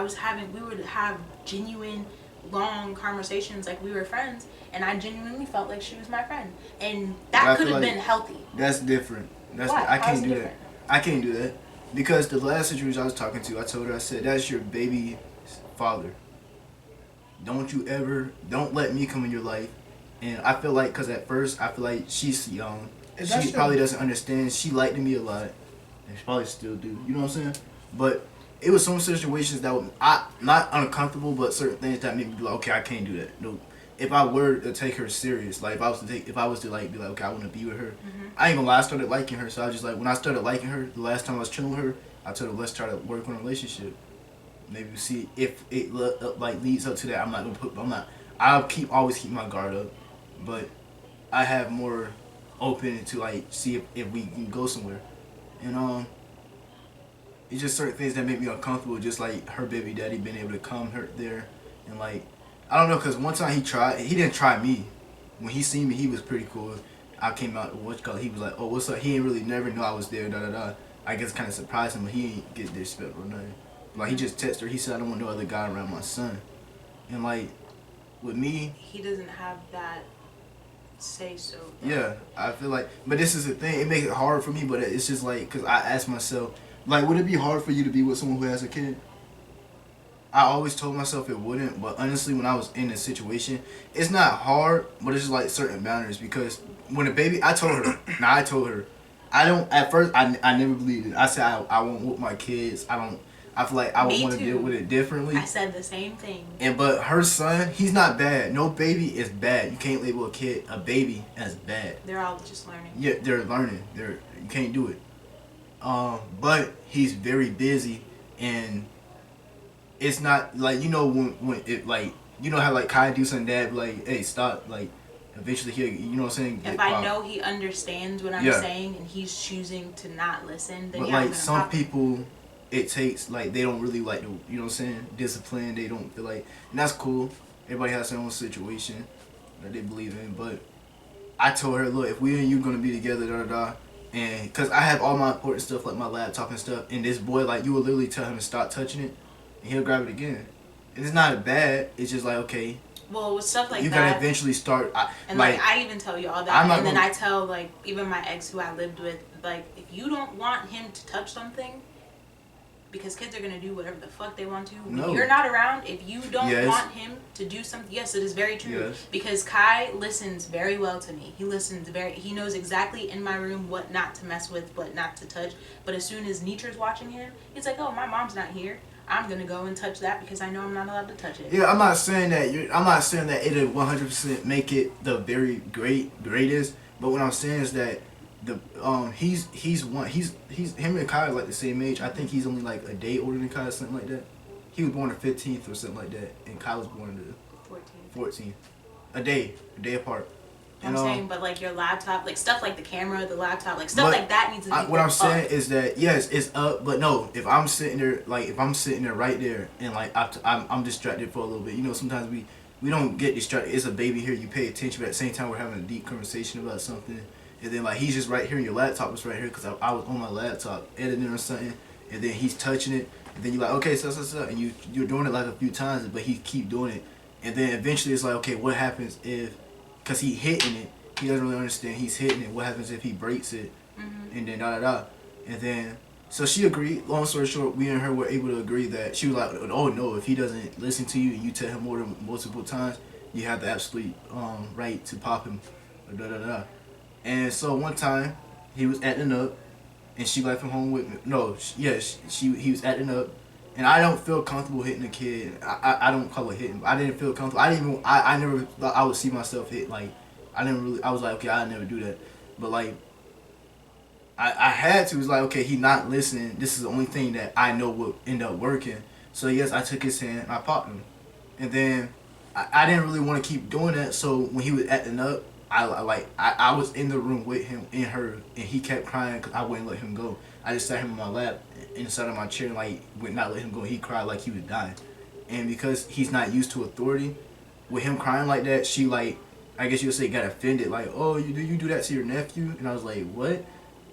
we would have genuine long conversations like we were friends, and I genuinely felt like she was my friend, and that could have been healthy. That's different. Why? I How's can't it do different? that. I can't do that Because the last situation I was talking to, I told her, I said, that's your baby father. Don't let me come in your life. And I feel like, because at first, I feel like she's young. She probably doesn't understand. She liked me a lot. And she probably still do. You know what I'm saying? But it was some situations that were not uncomfortable, but certain things that made me be like, okay, I can't do that. No. If I were to take her serious, like if I was to like be like, okay, I want to be with her, I ain't gonna lie, I started liking her. So I was just like, when I started liking her, the last time I was chilling with her, I told her, let's try to work on a relationship. Maybe we see if it like leads up to that. I'll always keep my guard up, but I have more open to like see if we can go somewhere, and it's just certain things that make me uncomfortable. Just like her baby daddy being able to come her there, and like I don't know, cause one time he didn't try me. When he seen me, he was pretty cool. I came out, he was like, oh, what's up? He ain't really never knew I was there, da da da. I guess kind of surprised him, but he ain't get disrespectful or nothing. Like, he just texted her, he said, I don't want no other guy around my son. And like, with me, He doesn't have that say so. yeah, I feel like, but this is the thing, it makes it hard for me, but it's just like, cause I ask myself, like, would it be hard for you to be with someone who has a kid? I always told myself it wouldn't, but honestly, when I was in this situation, it's not hard, but it's just like certain boundaries. Because when a baby, I told her, at first, I never believed it. I said, I won't whoop my kids. I feel like I would want to deal with it differently. I said the same thing. But her son, he's not bad. No baby is bad. You can't label a baby as bad. They're all just learning. Yeah, they're learning. You can't do it. But he's very busy, and it's not like, you know, when it like, you know how like Kai do something, dad be like, hey, stop, like eventually he'll, you know what I'm saying, if I know he understands what I'm saying and he's choosing to not listen, then but yeah, like some people, it takes like, they don't really like the, you know what I'm saying, discipline. They don't feel like, and that's cool. Everybody has their own situation that they believe in. But I told her, look, if we and you gonna be together, da da da, and because I have all my important stuff like my laptop and stuff, and this boy, like, you will literally tell him to stop touching it, and he'll grab it again. And it's not bad. It's just like, okay. Well, with stuff like you that, gotta eventually start. And like I even tell you all that, and then I tell like even my ex who I lived with, like, if you don't want him to touch something, because kids are gonna do whatever the fuck they want to. When you're not around, if you don't want him to do something, yes, it is very true. Yes. Because Kai listens very well to me. He knows exactly in my room what not to mess with, what not to touch. But as soon as Nietzsche's watching him, he's like, oh, my mom's not here. I'm gonna go and touch that because I know I'm not allowed to touch it. Yeah, I'm not saying that it'll 100% make it the very greatest. But what I'm saying is that him and Kai are like the same age. I think he's only like a day older than Kai or something like that. He was born the 15th or something like that, and Kai was born the 14th. A day apart. I'm saying, but like your laptop, like stuff like the camera, the laptop, like stuff like that needs to be what I'm saying is that, yes, it's up, but no, if I'm sitting there right there, and like I'm distracted for a little bit, you know, sometimes we don't get distracted. It's a baby here, you pay attention, but at the same time we're having a deep conversation about something, and then like he's just right here, and your laptop was right here, because I was on my laptop editing or something, and then he's touching it, and then you're like, okay, so, and you're doing it like a few times, but he keep doing it, and then eventually it's like, okay, what happens if, because he hitting it, he doesn't really understand he's hitting it, what happens if he breaks it, and then da-da-da, and then, so she agreed. Long story short, we and her were able to agree that she was like, oh no, if he doesn't listen to you and you tell him more than multiple times, you have the absolute right to pop him, da-da-da. And so one time, he was acting up, and she left him home with me. No, he was acting up, and I don't feel comfortable hitting a kid. I don't call it hitting. I didn't feel comfortable. I never thought I would see myself hit. Like, I was like, okay, I'd never do that. But like, I had to. It was like, okay, he not listening. This is the only thing that I know would end up working. So yes, I took his hand and I popped him. And then I didn't really want to keep doing that. So when he was acting up, I was in the room with him and her, and he kept crying because I wouldn't let him go. I just sat him on my lap inside of my chair and like would not let him go. He cried like he was dying, and because he's not used to authority, with him crying like that, she like, I guess you would say, got offended. Like, oh, you do that to your nephew? And I was like, what?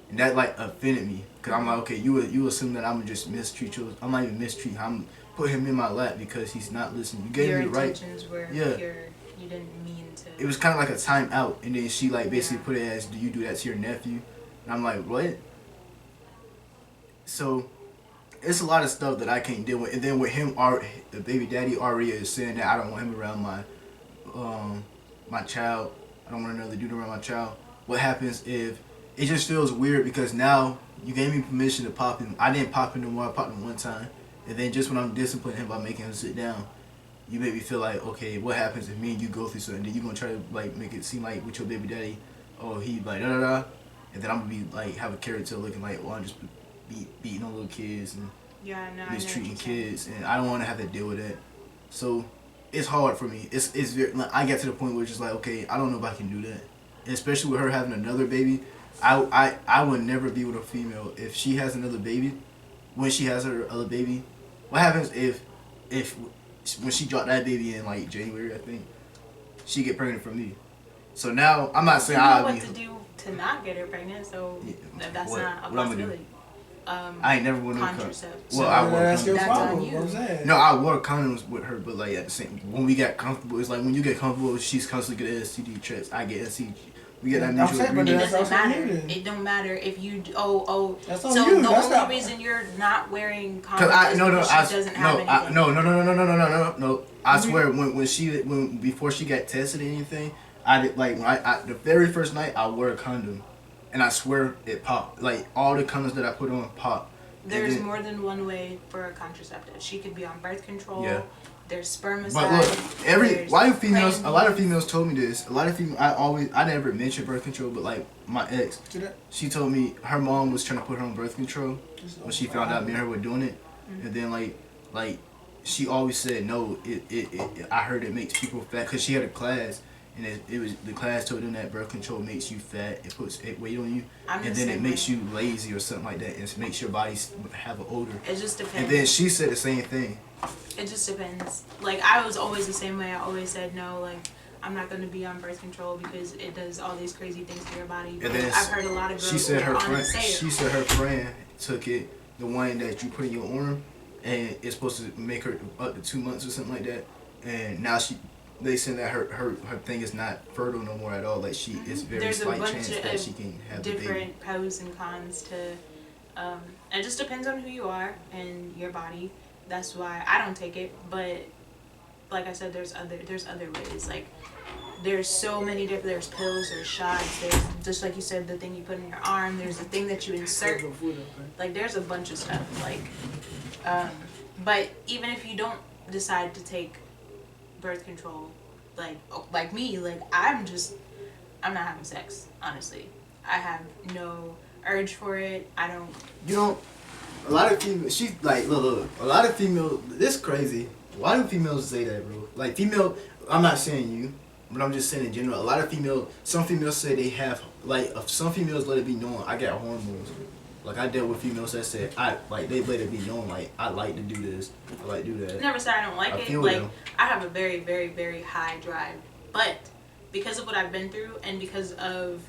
And that like offended me, because I'm like, okay, you assume that I'm gonna just mistreat you. I'm not even mistreat. I'm put him in my lap because he's not listening. You gave me the right. Your intentions were pure. You didn't mean to. It was kind of like a timeout, and then she like basically put it as, do you do that to your nephew? And I'm like, what? so it's a lot of stuff that I can't deal with. And then with him, the baby daddy Aria is saying that I don't want him around my child. I don't want another dude around my child. What happens if it just feels weird because now you gave me permission to pop him. I didn't pop him no more. I popped him one time, and then just when I'm disciplining him by making him sit down, you make me feel like, okay, what happens if me and you go through something? Then you gonna try to like make it seem like with your baby daddy, oh he like da da da, and then I'm gonna be like have a character looking like, well I'm just beating on little kids and Yeah, no, I know mistreating what you're saying. kids, and I don't want to have to deal with that. So it's hard for me. It's very, like, I get to the point where it's just like, okay, I don't know if I can do that, and especially with her having another baby. I would never be with a female if she has another baby. When she has her other baby, what happens if when she dropped that baby in like January, I think, she get pregnant from me. So now I'm not saying You know I'll what be. to do to not get her pregnant, so Yeah, that's what- not a what I'ma do? possibility. I ain't never wore no condoms. Contraceptive. Well, I So wore that's your condoms. That's on problem. you. What I'm saying. No, I wore condoms with her, but like at the same, when we got comfortable, it's like when you get comfortable, she's constantly getting STD checks. I get STD. We get that I'm mutual saying, but It agreement. that's doesn't on matter. you then. It don't matter if you That's so on you. the That's only not- reason you're not wearing condoms Cause I is no because she doesn't have no anything. no. I Mhm. swear when before she got tested or anything, I did like when I the very first night I wore a condom, and I swear it popped. Like all the condoms that I put on popped. And There's then- more than one way for a contraceptive. She could be on birth control. Yeah. There's spermicide. But look, there's a lot of females pregnant- told me this. A lot of females, I never mentioned birth control, but like my ex, See that? she told me her mom was trying to put her on birth control when she found out me and her were doing it, and then like she always said no. I heard it makes people fat because she had a class, and it was the class told them that birth control makes you fat. It puts weight on you, I'm and the then it same makes way. you lazy or something like that, and it makes your body have an odor. It just depends. And then she said the same thing. It just depends. Like I was always the same way. I always said no. Like I'm not gonna be on birth control because it does all these crazy things to your body. But then I've heard a lot of girls She said her on it friend. say it. She said her friend took it, the one that you put in your arm, and it's supposed to make her up to 2 months or something like that. And now they said that her thing is not fertile no more at all. Like she, it's very There's a slight bunch chance of that she can have the baby. different pros and cons to. It just depends on who you are and your body. That's why I don't take it. But like I said, there's other ways. Like there's so many different. There's pills. There's shots. There's just like you said, the thing you put in your arm. There's the thing that you insert. Like there's a bunch of stuff. Like, but even if you don't decide to take birth control, like me, like I'm not having sex. Honestly, I have no urge for it. I don't. You know, a lot of females. She like look. A lot of females. This crazy. Why do females say that, bro? Like female. I'm not saying you, but I'm just saying in general. A lot of females. Some females say they have like. Some females let it be known. I got hormones. Like I dealt with females that said they let it be known. Like I like to do this. I like to do that. Never said I don't like I it. feel Like them. I have a very, very, very high drive, but because of what I've been through and because of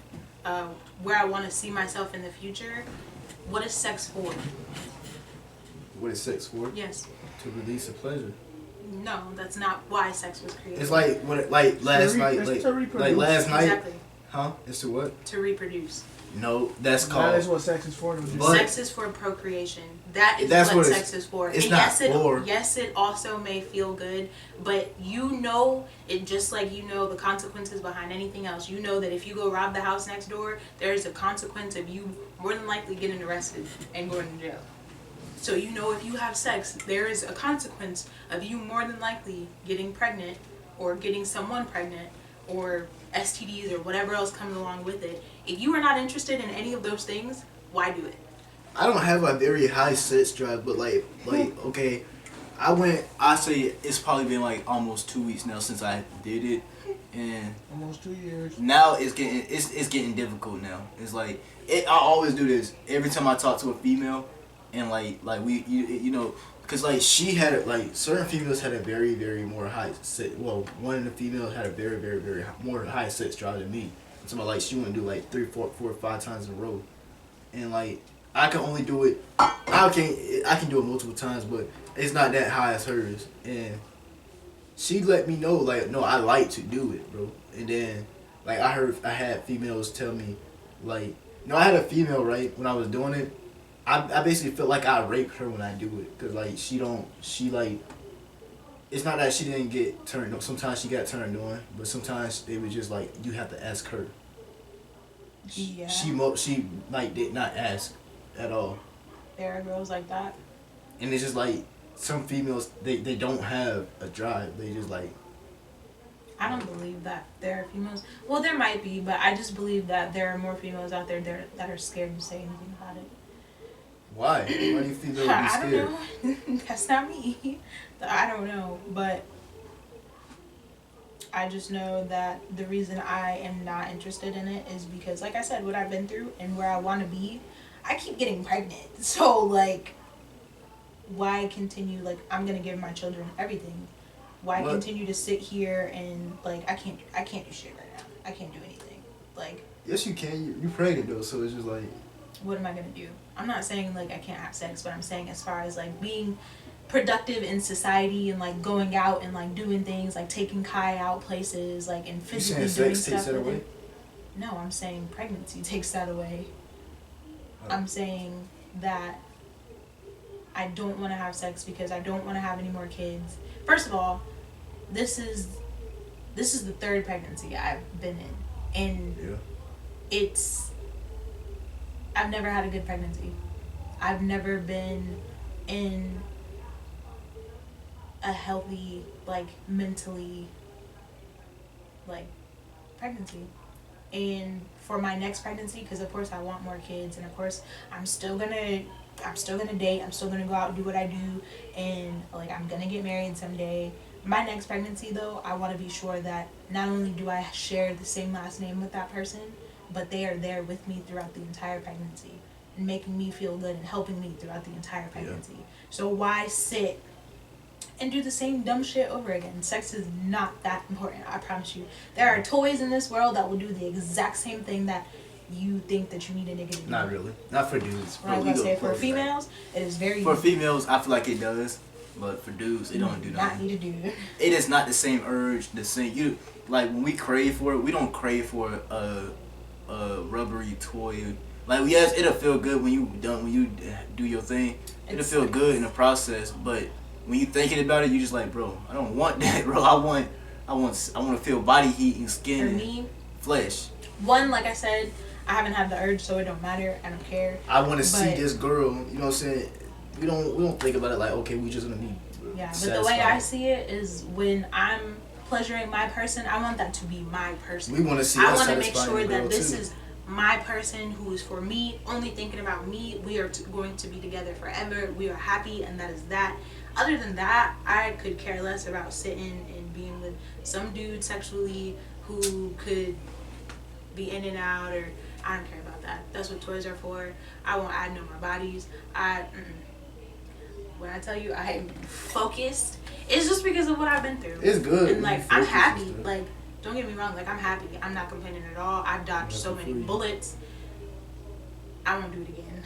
where I want to see myself in the future, what is sex for? What is sex for? Yes. To release a pleasure. No, that's not why sex was created. It's like last night, it's to reproduce. like last night, Exactly. huh? It's to what? To reproduce. No, that's That called. is what sex is for. But- Sex is for procreation. That is That's what what it's- sex is for. it's And not yes, for- yes, it also may feel good, but you know it just like you know the consequences behind anything else. You know that if you go rob the house next door, there is a consequence of you more than likely getting arrested and going to jail. So you know if you have sex, there is a consequence of you more than likely getting pregnant or getting someone pregnant or STDs or whatever else comes along with it. If you are not interested in any of those things, why do it? I don't have a very high sex drive, but like okay, I say it's probably been like almost 2 weeks now since I did it, and Almost 2 years. now it's getting difficult now. It's like I always do this every time I talk to a female, and like we you know. Cause like she had it like certain females had a very very more high sex. Well, one of the females had a very very very more high sex drive than me. So like she wouldn't do like 3, 4, 5 times in a row, and like I can only do it. I can do it multiple times, but it's not that high as hers. And she let me know like no, I like to do it, bro. And then like I had females tell me like no, I had a female right when I was doing it. I basically feel like I rape her when I do it, cause like it's not that she didn't get turned on. Sometimes she got turned on, but sometimes it was just like you have to ask her. Yeah. She like did not ask at all. There are girls like that. And it's just like some females they don't have a drive. They just like I don't believe that there are females. Well, there might be, but I just believe that there are more females out there that are scared to say anything about it. why? Why do you feel they'll be I scared? don't know. That's not me. I don't know, but I just know that the reason I am not interested in it is because, like I said, what I've been through and where I want to be, I keep getting pregnant. So, like, why continue? Like, I'm gonna give my children everything. Why What? continue to sit here and like I can't do shit right now. I can't do anything. Like, Yes, you can. You're pregnant though, so it's just like what am I gonna do? I'm not saying like I can't have sex, but I'm saying as far as like being productive in society and like going out and like doing things like taking Kai out places like and you physically saying doing sex takes stuff that with away. it. No, I'm saying pregnancy takes that away. Oh. I'm saying that I don't want to have sex because I don't want to have any more kids. First of all, this is the third pregnancy I've been in, and Yeah. I've never had a good pregnancy. I've never been in a healthy, like, mentally, like, pregnancy. And for my next pregnancy, because of course I want more kids, and of course I'm still gonna date, I'm still gonna go out and do what I do, and like I'm gonna get married someday. My next pregnancy though, I want to be sure that not only do I share the same last name with that person, but they are there with me throughout the entire pregnancy and making me feel good and helping me throughout the entire pregnancy. So why sit and do the same dumb shit over again? Sex is not that important, I promise you. There are toys in this world that will do the exact same thing that you think that you need a nigga to do. Not really. Not for dudes. What I was Bro, gonna we say, go for close, females, it is very like, for females, I feel like it does, but for dudes, it don't do not nothing. need to do. It is not the same urge. The same you like when we crave for it. We don't crave for a rubbery toy. Like yes, it'll feel good when you do your thing. It'll feel good in the process, but when you thinking about it, you just like, bro, I don't want that, bro. I want to feel body heat and skin For and me, flesh. one, like I said, I haven't had the urge, so it don't matter. I don't care. I want to see But- this girl. You know what I'm saying? We don't think about it like, okay, we just gonna be. Yeah, but satisfied. the way I see it is when I'm pleasuring my person, I want that to be my person. We want to see. I us want to make satisfying sure the girl, that this too. is my person who is for me, only thinking about me. We are going to be together forever. We are happy, and that is that. Other than that, I could care less about sitting and being with some dude sexually who could be in and out, or I don't care about that. That's what toys are for. I know my bodies. When I tell you I am focused, it's just because of what I've been through. It's good. And like You I'm focus happy. and stuff. Like don't get me wrong. Like I'm happy. I'm not complaining at all. I've dodged so many bullets. I won't do it again.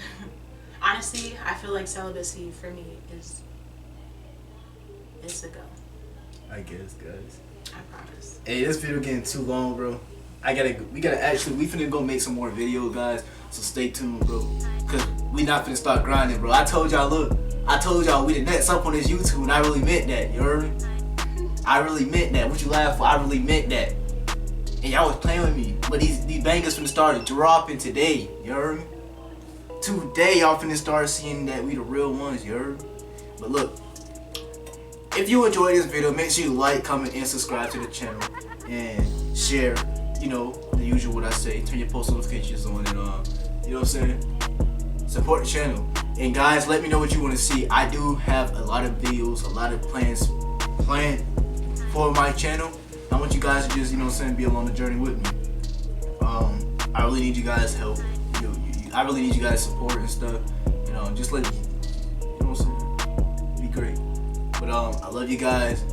Honestly, I feel like celibacy for me is a go. I guess, guys. I promise. Hey, this video getting too long, bro. We finna go make some more videos, guys. So stay tuned, bro. Cause we not finna start grinding, bro. I told y'all we the next up on this YouTube, and I really meant that. You heard me? I really meant that. What you laugh for? I really meant that. And y'all was playing with me. But these bangers finna start dropping today. You heard me? Today y'all finna start seeing that we the real ones. You heard me? But look. If you enjoyed this video, make sure you like, comment, and subscribe to the channel. And share, you know, the usual what I say. Turn your post notifications on and, you know what I'm saying? Support the channel. And guys, let me know what you want to see. I do have a lot of videos, a lot of plans planned for my channel. I want you guys to just, you know what I'm saying, be along the journey with me. I really need you guys' help. I really need you guys' support and stuff. You know, just let me, you know what I'm saying? Be great. But I love you guys.